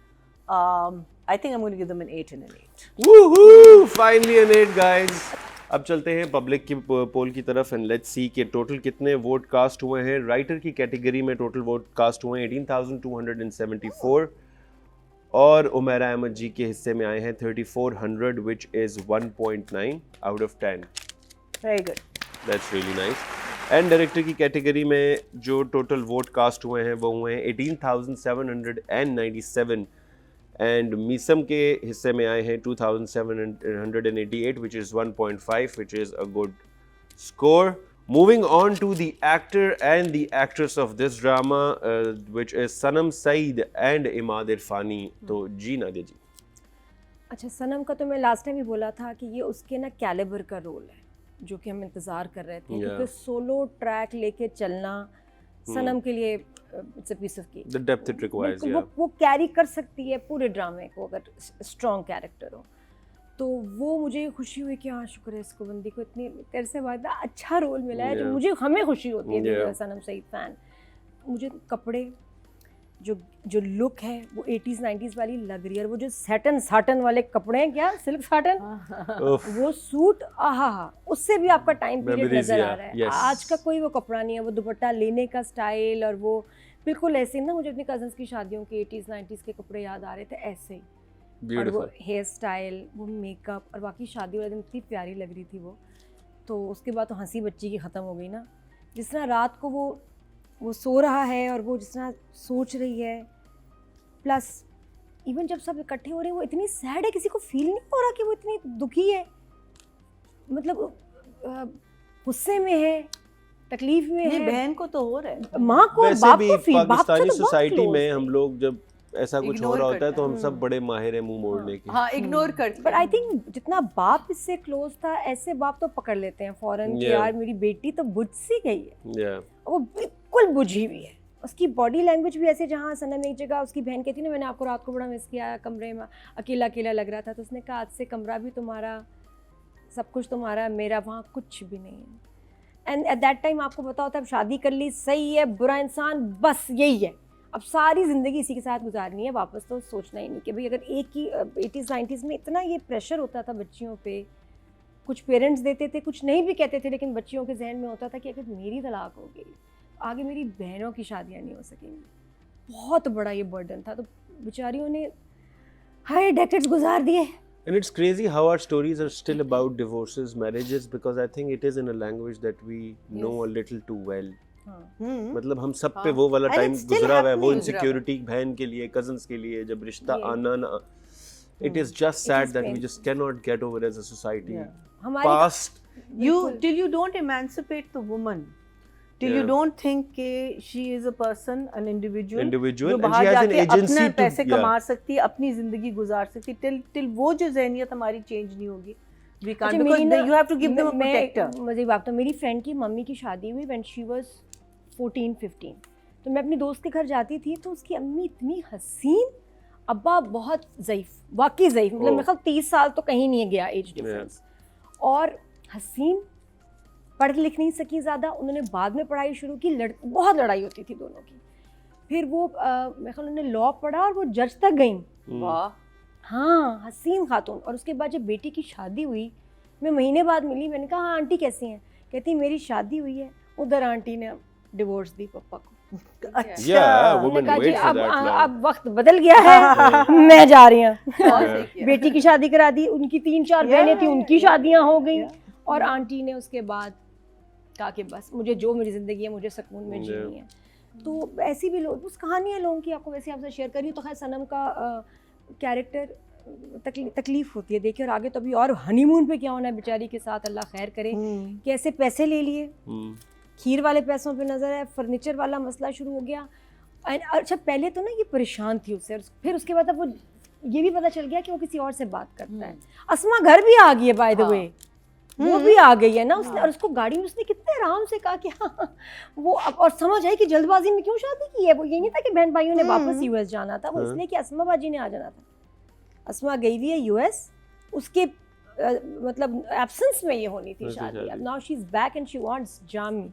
I think I'm going to give them an 8 and an 8. Woohoo! Finally an 8, guys. अब चलते हैं public की पोल की तरफ and let's see कि total कितने vote cast हुए हैं. राइटर की कैटेगरी में टोटल वोट कास्ट हुए हैं 18,274 और उमैरा अहमद जी के हिस्से में आए हैं 3,400 which is 1.9 out of 10. Very good. That's really nice. And director की कैटेगरी में जो टोटल वोट कास्ट हुए हैं वो हुए हैं 18,797 एंड मीसम के हिस्से में आए हैं 2,788 which is 1.5 which is a good score. Moving on to the actor and the actress of this drama which is Sanam Saeed and Imad Irfani. तो जी नादिया जी. अच्छा, सनम का तो मैं लास्ट टाइम ही बोला था कि ये उसके ना कैलिबर का रोल है जो कि हम इंतज़ार कर रहे थे. Yeah. क्योंकि सोलो ट्रैक लेके चलना सनम के लिए it's a piece of cake. The depth it requires, बिल्कुल, yeah. वो कैरी कर सकती है पूरे ड्रामे को अगर स्ट्रॉन्ग कैरेक्टर हो. तो वो मुझे खुशी हुई कि हाँ शुक्र है इसको बंदी को इतनी तेरे से वादा अच्छा रोल मिला है. Yeah. जो मुझे हमें खुशी होती है Yeah. सनम सईद फैन. मुझे कपड़े जो लुक है वो 80s 90s वाली लग रही है. और वो जो साटन वाले कपड़े हैं, क्या सिल्क साटन, वो सूट, आहा उससे भी आपका टाइम पीरियड Memories, नजर आ yeah. रहा है. Yes. आज का कोई वो कपड़ा नहीं है. वो दुपट्टा लेने का स्टाइल और वो बिल्कुल ऐसे ना, मुझे अपनी कजन्स की शादियों के 80s 90s के कपड़े याद आ रहे थे ऐसे ही. और वो Beautiful. हेयर स्टाइल, वो मेकअप, और बाकी शादी वाले दिन इतनी प्यारी लग रही थी वो. तो उसके बाद तो हंसी बच्ची की ख़त्म हो गई ना. जिस तरह रात को वो सो रहा है और वो जिस तरह सोच रही है, प्लस इवन जब सब इकट्ठे हो रहे हैं वो इतनी सैड है, किसी को फील नहीं हो रहा कि वो इतनी दुखी है. मतलब गुस्से में है, तकलीफ में नहीं, है. बहन को तो हो रहा है. माँ को और वैसे बाप भी को फील, बाप से पाकिस्तानी तो बहुत सोसाइटी close में है. हम लोग जब ऐसा कुछ हो Ignore रहा होता है करते तो हम हैं. सब बड़े माहिर हैं मुंह मोड़ने के. हाँ, इग्नोर करते बट आई थिंक जितना बाप इससे क्लोज था, ऐसे बाप तो पकड़ लेते हैं फौरन कि Yeah. यार मेरी बेटी तो बुझ सी गई है. Yeah. वो बिल्कुल बुझी हुई है. उसकी बॉडी लैंग्वेज भी ऐसे, जहाँ सनम एक जगह उसकी बहन कहती ना मैंने आपको रात को बड़ा मिस किया, कमरे में अकेला अकेला लग रहा था, तो उसने कहा आज से कमरा भी तुम्हारा, सब कुछ तुम्हारा, मेरा वहाँ कुछ भी नहीं है. एंड एट दैट टाइम आपको पता होता है अब शादी कर ली, सही है, बुरा इंसान, बस यही है, अब सारी ज़िंदगी इसी के साथ गुजारनी है, वापस तो सोचना ही नहीं. कि भाई अगर एक ही 80s 90s में इतना ये प्रेशर होता था बच्चियों पे, कुछ पेरेंट्स देते थे, कुछ नहीं भी कहते थे, लेकिन बच्चियों के जहन में होता था कि अगर मेरी तलाक हो गई आगे मेरी बहनों की शादियां नहीं हो सकेंगी. बहुत बड़ा ये बर्डन था. तो बेचारियों ने हाय डेकेड्स गुजार दिए. And it's crazy how our stories are still about divorces, marriages, because I think it is in a language that we know a little too well. मतलब हम सब पे हाँ. वो वाला And टाइम it's still गुजरा हुआ है, वो happening. इनसिक्योरिटी बहन के लिए, कजन्स के लिए, जब रिश्ता Yeah. आना ना, it is just It sad is that we painful. just cannot get over as a society. Yeah. हमारे Past, Till you don't emancipate the woman, till you Yeah. don't think कि she is a person, an individual, individual, जो and बाहर she has an जाके agency अपने to, पैसे yeah. कमा सकती है, अपनी जिंदगी गुजार सकती है, till वो जो ज़हनियत हमारी चेंज नहीं होगी, we can't, अच्छा, because मेरी ना- you have to give them a protector. मुझे बात तो मेरी फ्रेंड की मम्मी की शादी हुई when she was 14-15. तो मैं अपनी दोस्त के घर जाती थी तो उसकी अम्मी इतनी हसीन, अब्बा बहुत ज़ईफ़, वाकई ज़ईफ़, मतलब मेरे ख्याल 30 साल तो कहीं नहीं गया एज डिफरेंस, और हसीन, पढ़ लिख नहीं सकी ज़्यादा. उन्होंने बाद में पढ़ाई शुरू की, बहुत लड़ाई होती थी दोनों की. फिर वो मेरे ख्याल उन्होंने लॉ पढ़ा और वो जज तक गई. वाह. हाँ, हसीन खातून. और उसके बाद जब बेटी की शादी हुई, मैं महीने बाद मिली, मैंने कहा हाँ आंटी कैसी हैं? कहती मेरी शादी हुई है. उधर आंटी ने डिवोर्स दी पापा को. अच्छा. Yeah, मैंने women कहा जी wait for अब that long. अब वक्त बदल गया है, मैं जा रही हूँ. बहुत सही किया. बेटी की शादी करा दी, उनकी 3-4 बहनें थी, उनकी शादियाँ हो गई. Yeah. और आंटी ने उसके बाद कहा कि बस मुझे जो मेरी ज़िंदगी है मुझे सुकून में जीनी है. तो ऐसी भी लोग, उस कहानी है लोगों की, आपको वैसे आपसे शेयर करी. तो खैर सनम का कैरेक्टर तकलीफ होती है देखिए. और आगे तो अभी और हनीमून पे क्या होना है बेचारी के साथ, अल्लाह खैर करे. कैसे पैसे ले लिए, खीर वाले पैसों पे नज़र है, फर्नीचर वाला मसला शुरू हो गया. अच्छा पहले तो ना ये परेशान थी उससे, फिर उसके बाद अब वो ये भी पता चल गया कि वो किसी और से बात करता है. अस्मा घर भी आ गई है बाय द वे, वो भी आ गई है ना उसने. और उसको गाड़ी में उसने कितने आराम से कहा कि हाँ वो और समझ आई कि जल्दबाजी में क्यों शादी की है. वो ये नहीं था कि बहन भाइयों ने वापस यूएस जाना था, वो इसलिए कि अस्मा बाजी ने आ जाना था. अस्मा गई हुई है यूएस, उसके मतलब एब्सेंस में ये होनी थी शादी. अब now she is back and she wants Jami.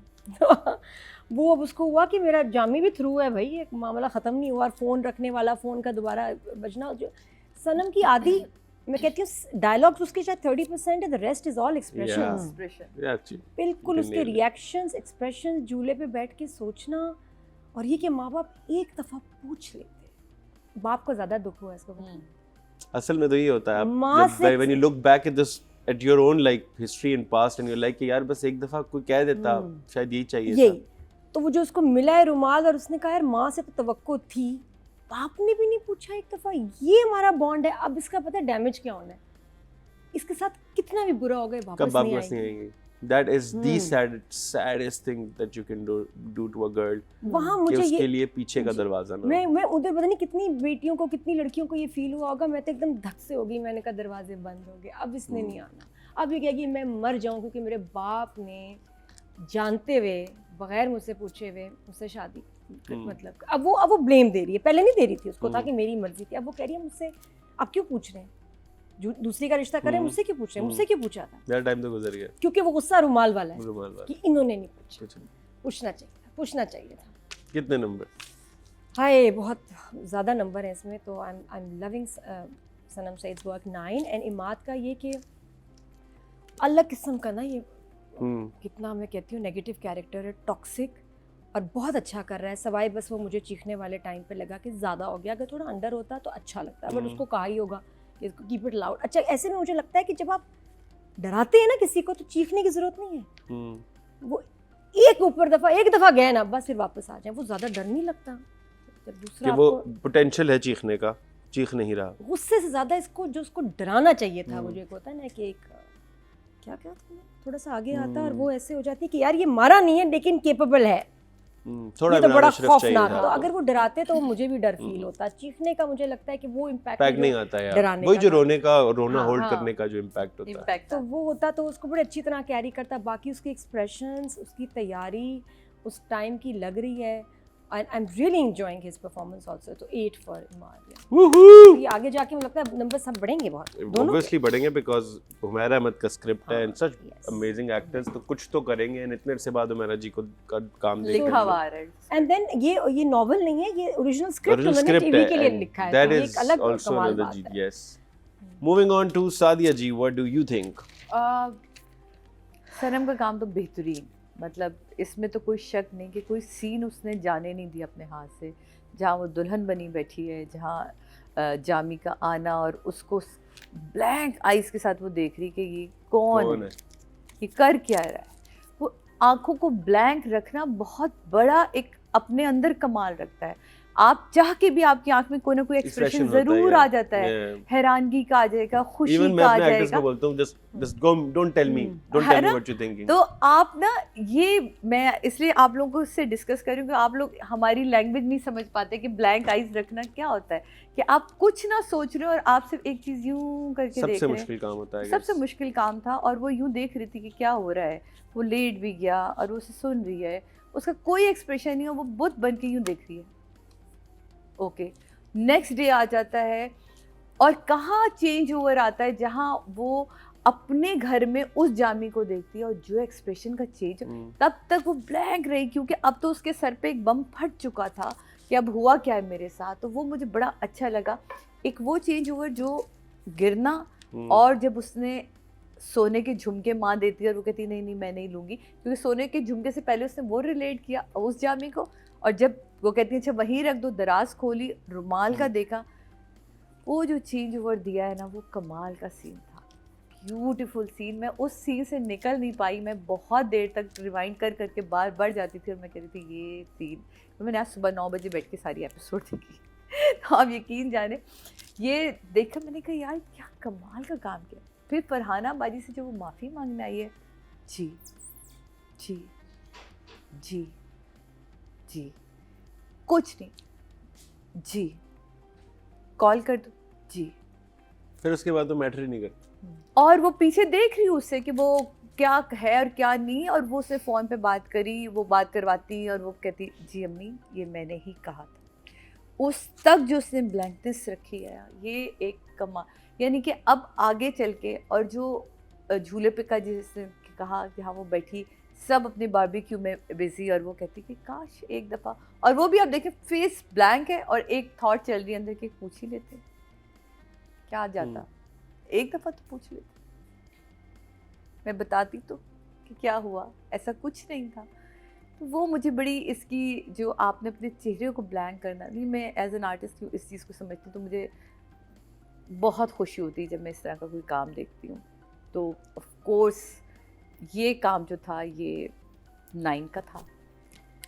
वो अब उसको हुआ कि मेरा जामी भी थ्रू है भाई, एक मामला ख़त्म नहीं हुआ. फ़ोन रखने वाला, फ़ोन का दोबारा बजना. जो सनम की आधी, मैं कहती हूँ डायलॉग्स उसके शायद 30% है, the rest is all expressions. Expression. बिल्कुल उसके रिएक्शंस, एक्सप्रेशंस, झूले पे बैठ के सोचना. और ये कि माँ बाप एक दफ़ा पूछ लेते, बाप को ज़्यादा दुख हुआ इसको. असल में तो ये होता है, माँ जब से- when you look back at this at your own like history and past and you're like कि यार बस एक दफा कोई कह देता, शायद यही चाहिए यही था. तो वो जो उसको मिला है रुमाल, और उसने कहा यार माँ से तो तवक्को थी, बाप ने भी नहीं पूछा एक दफ़ा. ये हमारा बॉन्ड है. अब इसका पता है डैमेज क्या होना है, इसके साथ कितना भी बुरा हो गए कब वापस नहीं वापस नहीं आएगी. आएंगे. That is the saddest thing that you can do to a girl. वहाँ कि मुझे उसके ये, लिए पीछे का दरवाजा ना मैं उधर पता नहीं कितनी बेटियों को, कितनी लड़कियों को ये फील हुआ होगा. मैं तो एकदम धक से होगी, मैंने कहा दरवाजे बंद हो गए, अब इसने नहीं आना. अब ये कहेगी मैं मर जाऊं क्योंकि मेरे बाप ने जानते हुए, बगैर मुझसे पूछे हुए मुझसे शादी. मतलब अब वो ब्लेम दे रही है. पहले नहीं दे रही थी, उसको था कि मेरी मर्जी थी. अब वो कह रही है मुझसे अब क्यों पूछ रहे हैं, दूसरी का रिश्ता करें, मुझसे क्यों पूछ रहे हैं, मुझसे क्यों पूछा था. मेरा टाइम तो गुजर गया. क्योंकि वो गुस्सा रुमाल वाला है रुमाल वाला. कि इन्होंने नहीं पूछा. कुछ नहीं. पूछना चाहिए था. कितने नंबर? हाय बहुत ज़्यादा नंबर है इसमें. तो I am loving Sanam Saeed's work 9. And Imad का ये कि अलग किस्म का ना ये कितना, मैं कहती हूँ नेगेटिव कैरेक्टर है, टॉक्सिक, और बहुत अच्छा कर रहा है. सवाई बस वो मुझे चीखने वाले टाइम पे लगा कि ज़्यादा हो गया. अगर थोड़ा अंडर होता तो अच्छा लगता है, बट उसको कहा ही होगा कि कीप इट लाउड. अच्छा ऐसे में मुझे लगता है कि जब आप डराते हैं ना किसी को तो चीखने की ज़रूरत नहीं है. वो एक दफ़ा गए ना बस, फिर वापस आ जाए. वो ज़्यादा डर नहीं लगता. जब कि दूसरा वो आपको पोटेंशियल है चीखने का, चीख नहीं रहा. गुस्से से ज़्यादा इसको जो उसको डराना चाहिए था, वो जो एक होता है ना कि एक क्या थोड़ा सा आगे आता है और वो ऐसे हो जाती है कि यार ये मारा नहीं है लेकिन केपेबल है. थोड़ा ये तो बड़ा शरीफ चाहिए खौफनाक. था. तो अगर वो डराते तो मुझे भी डर फील होता. चीखने का मुझे लगता है कि वो इम्पैक्ट इम्पैक्ट नहीं आता यार. डराने वही का जो था. रोना हाँ, होल्ड हाँ. करने का जो इम्पैक्ट होता है. इम्पैक्ट तो वो होता तो उसको बड़े अच्छी तरह कैरी करता. बाकी उसके एक्सप्रेशंस, उसकी तैयारी उस टाइम की लग रही है. and I'm really enjoying his performance also. तो 8 for Iman. Woohoo! ये आगे जाके मुझे लगता है नंबर सब बढ़ेंगे बहुत. दोनों Obviously बढ़ेंगे because हुमैरा अहमद का स्क्रिप्ट है and such yes. amazing actors, तो कुछ तो करेंगे. and इतने से बाद हुमैरा जी को काम देखा. लिखा हुआ है. And then ये नॉवल नहीं है, ये ओरिजिनल स्क्रिप्ट Original उन्होंने script टीवी है, के लिए and लिखा है. that तो ये is एक अलग also कमाल another बात G. है. Yes. Moving on to Sadia ji, what do you think? सनम का काम तो बेहतरीन. मतलब इसमें तो कोई शक नहीं कि कोई सीन उसने जाने नहीं दिया अपने हाथ से. जहाँ वो दुल्हन बनी बैठी है, जहाँ जामी का आना और उसको ब्लैंक आइज़ के साथ वो देख रही कि ये कौन है, ये कर क्या रहा है। वो आंखों को ब्लैंक रखना बहुत बड़ा एक अपने अंदर कमाल रखता है। आप चाह के भी आपकी आंख में कोई ना कोई एक्सप्रेशन जरूर आ जाता है, हैरानगी का आ जाएगा, खुशी का आ जाएगा। को बोलता हूँ just go, don't tell me what you're thinking। तो आप ना, ये मैं इसलिए आप लोगों से डिस्कस कर रही हूँ कि आप लोग हमारी लैंग्वेज नहीं समझ पाते कि ब्लैंक आइज रखना क्या होता है, कि आप कुछ ना सोच रहे हो और आप सिर्फ एक चीज यूं करके देख रहे हैं। सबसे मुश्किल काम होता है। सबसे मुश्किल काम था, और वो यूं देख रही थी कि क्या हो रहा है। वो लेट भी गया और वो उसे सुन रही है, उसका कोई एक्सप्रेशन नहीं है, वो बुत बन के यूं देख रही है। ओके, नेक्स्ट डे आ जाता है और कहाँ चेंज ओवर आता है, जहाँ वो अपने घर में उस जामी को देखती है और जो एक्सप्रेशन का चेंज, तब तक वो ब्लैंक रही क्योंकि अब तो उसके सर पे एक बम फट चुका था कि अब हुआ क्या है मेरे साथ। तो वो मुझे बड़ा अच्छा लगा, एक वो चेंज ओवर जो गिरना, और जब उसने सोने के झुमके माँ देती है और वो कहती नहीं नहीं मैं नहीं लूँगी, क्योंकि सोने के झुमके से पहले उसने वो रिलेट किया उस जामी को, और जब वो कहती है अच्छा वहीं रख दो, दराज खोली, रुमाल का देखा, वो जो चेंज ओवर दिया है ना, वो कमाल का सीन था, ब्यूटीफुल सीन। मैं उस सीन से निकल नहीं पाई, मैं बहुत देर तक रिवाइंड कर करके बार बढ़ जाती थी और मैं कह रही थी ये सीन। तो मैंने आज सुबह 9 बजे बैठ के सारी एपिसोड देखी। तो आप यकीन जाने, ये देखकर मैंने कहा यार क्या कमाल का काम किया। फिर फरहाना बाजी से जो वो माफ़ी मांगने आई है, जी जी जी जी, कुछ नहीं जी, कॉल कर दो जी, फिर उसके बाद तो मैटर ही नहीं करता। और वो पीछे देख रही उससे कि वो क्या है और क्या नहीं, और वो उससे फ़ोन पे बात करी, वो बात करवाती और वो कहती जी अम्मी ये मैंने ही कहा था। उस तक जो उसने ब्लैंकनेस रखी है, ये एक कमाल। यानी कि अब आगे चल के, और जो झूले पे का जिसने कहा जहाँ वो बैठी, सब अपने बारबेक्यू में बिजी, और वो कहती कि काश एक दफ़ा, और वो भी आप देखें फेस ब्लैंक है और एक थॉट चल रही है अंदर के, पूछ ही लेते क्या जाता, एक दफ़ा तो पूछ लेते, मैं बताती तो कि क्या हुआ, ऐसा कुछ नहीं था। तो वो मुझे बड़ी इसकी, जो आपने अपने चेहरे को ब्लैंक करना, नहीं मैं एज एन आर्टिस्ट इस चीज़ को समझती हूँ, तो मुझे बहुत खुशी होती है जब मैं इस तरह का कोई काम देखती हूँ। तो ऑफ कोर्स ये काम जो था ये 9 का था,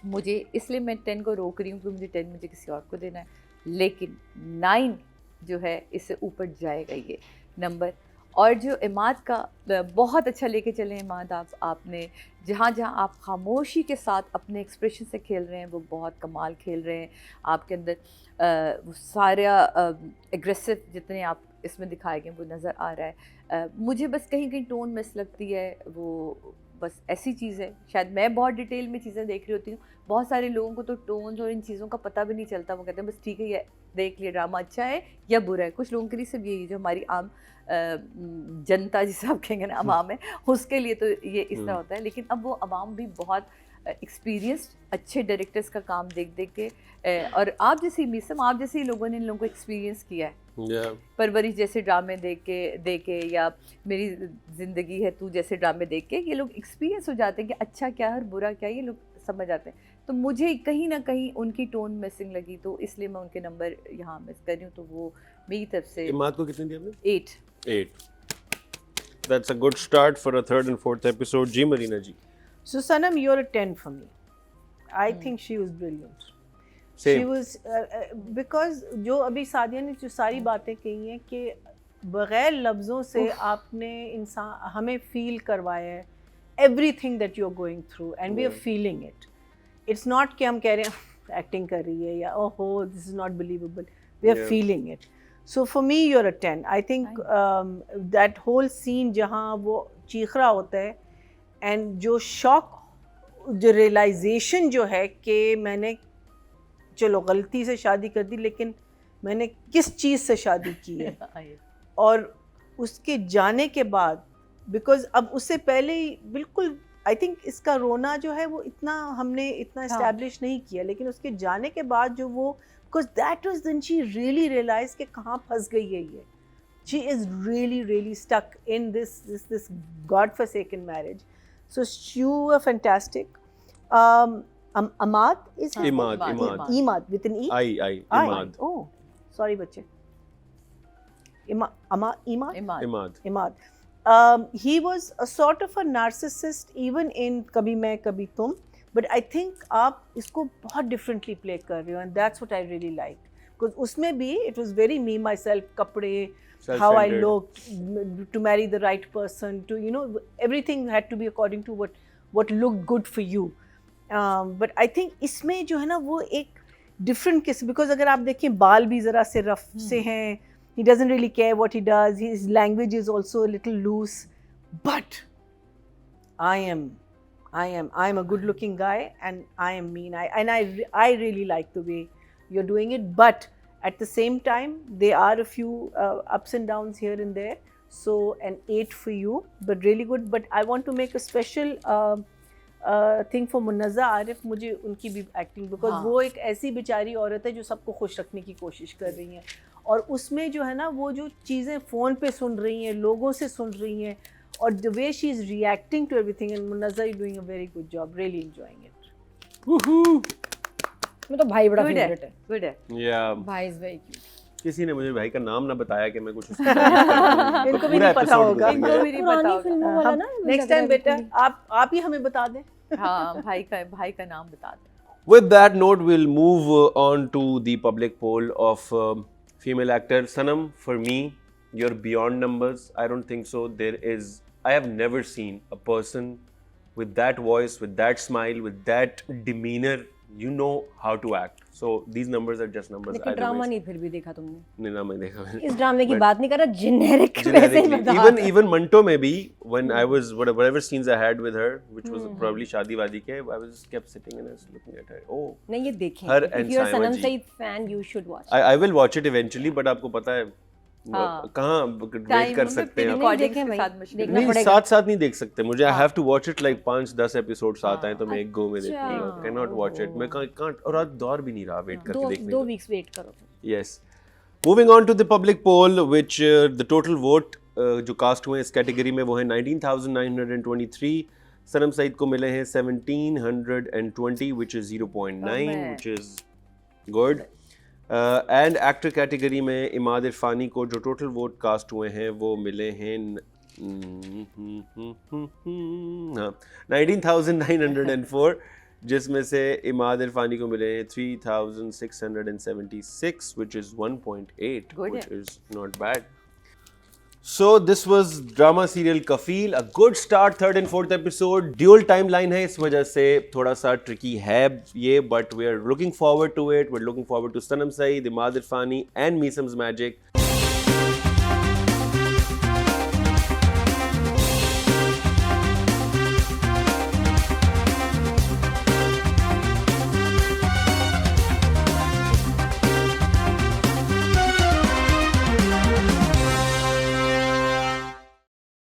मुझे इसलिए मैं 10 को रोक रही हूँ क्योंकि मुझे 10 मुझे किसी और को देना है, लेकिन 9 जो है इससे ऊपर जाएगा ये नंबर। और जो इमाद का बहुत अच्छा लेके चले इमाद, आपने जहाँ जहाँ आप खामोशी के साथ अपने एक्सप्रेशन से खेल रहे हैं वो बहुत कमाल खेल रहे हैं। आपके अंदर वो सारा एग्रेसिव जितने आप इसमें दिखाए गए वो नज़र आ रहा है। मुझे बस कहीं कहीं टोन मिस लगती है, वो बस ऐसी चीज़ है, शायद मैं बहुत डिटेल में चीज़ें देख रही होती हूँ, बहुत सारे लोगों को तो टोन्स और इन चीज़ों का पता भी नहीं चलता, वो कहते हैं बस ठीक है ये देख लिया ड्रामा अच्छा है या बुरा है। कुछ लोगों के लिए सिर्फ यही, जो हमारी आम जनता जिसे आप कहेंगे ना अवाम है, उसके लिए तो ये इस तरह होता है। लेकिन अब वो अवाम भी बहुत एक्सपीरियंस्ड अच्छे डायरेक्टर्स का काम देख देख के, और आप जैसे मीसम, आप जैसे लोगों ने इन लोगों को एक्सपीरियंस किया है, परवरिश जैसे ड्रामे देख के या मेरी ज़िंदगी है तू जैसे ड्रामे देख के, ये लोग एक्सपीरियंस हो जाते हैं कि अच्छा क्या है और बुरा क्या है, ये लोग समझ आते हैं। तो मुझे कहीं ना कहीं उनकी टोन मिसिंग लगी, तो इसलिए मैं उनके नंबर यहाँ मिस कर रही हूँ। तो वो मेरी तरफ से। इमाद को कितने दिए आपने? 8। That's a good start for a third and fourth episode. Ji Marina ji. So Sanam, you're a 10 for me. I think she was brilliant. Same. She was because जो अभी सादिया ने जो सारी बातें कही हैं कि बग़ैर लफ्ज़ों से आपने इंसान हमें फील करवाया है everything that you're going through and we are feeling it. It's not कि हम कह रहे हैं एक्टिंग कर रही है या oh this is not believable. We are feeling it. So for me you're a 10. I think that whole scene जहाँ वो चीख रहा होता है and जो शॉक, जो रियलाइजेशन जो है कि मैंने चलो गलती से शादी कर दी, लेकिन मैंने किस चीज़ से शादी की है और उसके जाने के बाद, बिकॉज अब उससे पहले ही बिल्कुल आई थिंक इसका रोना जो है वो इतना हमने इतना इस्टेब्लिश नहीं किया, लेकिन उसके जाने के बाद जो वो, because that was when she really realize कि कहाँ फंस गई है ये, she is really stuck in this god forsaken marriage. So you were fantastic. Ahmad is his Imad, name? Imad. Imad with an E? I, I. Imad. Oh, sorry बच्चे. Imad. Imad. Imad. He was a sort of a narcissist even in Kabhi Main Kabhi Tum, but I think आप इसको बहुत differently play कर रहे हो, and that's what I really liked. Because उसमें भी it was very me myself, कपड़े, how I Self-centered. looked, to marry the right person, to everything had to be according to what looked good for you. But I think इसमें जो है ना वो एक different किस्म, because अगर आप देखें बाल भी ज़रा से rough से हैं, he doesn't really care what he does, his language is also a little loose, but I am a good looking guy and I am mean. I really like the way you're doing it, but at the same time there are a few ups and downs here and there, so an 8 for you, but really good. But I want to make a special thing for Munazza Arif, मुझे उनकी भी acting, because हाँ. वो एक ऐसी बेचारी औरत है जो सबको खुश रखने की कोशिश कर रही है, और उसमें जो है ना वो जो चीज़ें फ़ोन पे सुन रही हैं, लोगों से सुन रही हैं, और the way she is reacting to everything, and Munazza is doing a very good job, really enjoying it. Woohoo! मैं तो भाई बड़ा Good है. फेवरेट है. Good है. Yeah. भाई इज वेरी क्यूट. किसी ने मुझे भाई का नाम ना बताया कि मैं कुछ उसकी तारीफ करूं, इनको तो भी पूरा नहीं पता episode होगा. गुजर इनको गया। भी नहीं पता पुरानी होगा. फिल्मों वाला ना. नेक्स्ट टाइम बेटा आप ही हमें बता दें. हाँ, भाई का नाम बता दे. With that note, we'll move on to the public poll of female actor Sanam. For me, you're beyond numbers. I don't think so. I have never seen a person with that voice, with that smile, with that demeanor. You know how to act. So these numbers are just numbers. लेकिन drama नहीं फिर भी देखा तुमने. नहीं ना मैं देखा मैंने. इस ड्रामे की But- बात नहीं कर रहा, जेनेरिक वैसे ही बता. even Manto में भी, when I was whatever scenes I had with her, which was probably शादी वादी के, I was just kept sitting and I was looking at her. Oh, नहीं ये देखें. Her If and you're Saima Sanam ji. Saeed fan, you should watch. I will watch it eventually, but आपको पता है हाँ. कहाँ वेट कर सकते हैं आप. नहीं recordings देखे के भाई, साथ मुश्किल देखना नहीं पड़ेगा. साथ साथ नहीं देख सकते. मुझे I have to watch it like 5-10 episode साथ हैं तो मैं एक गो में देखूंगा. अच्छा. Can not watch it. मैं कांट, और आज दौर भी नहीं रहा वेट करके देखने दो का. वीक्स वेट करो. Yes. Moving on to the public poll, which the total vote जो कास्ट हुए इस कैटेगरी में वो है 19,923. सनम सईद को मिले हैं 1,720, which is 0.9, which is good. And actor category में इमाद इरफानी को जो टोटल वोट कास्ट हुए हैं वो मिले हैं 19,904, जिसमें से इमाद इरफानी को मिले हैं 3,676, which is 1.8, Good which है. is not bad. So this was drama serial Kafil, a good start. 3rd and 4th episode, dual timeline है, इस वजह से थोड़ा सा tricky है ये, but we are looking forward to it. We're looking forward to Sanam Saeed, Imad Irfani and Meesam's magic.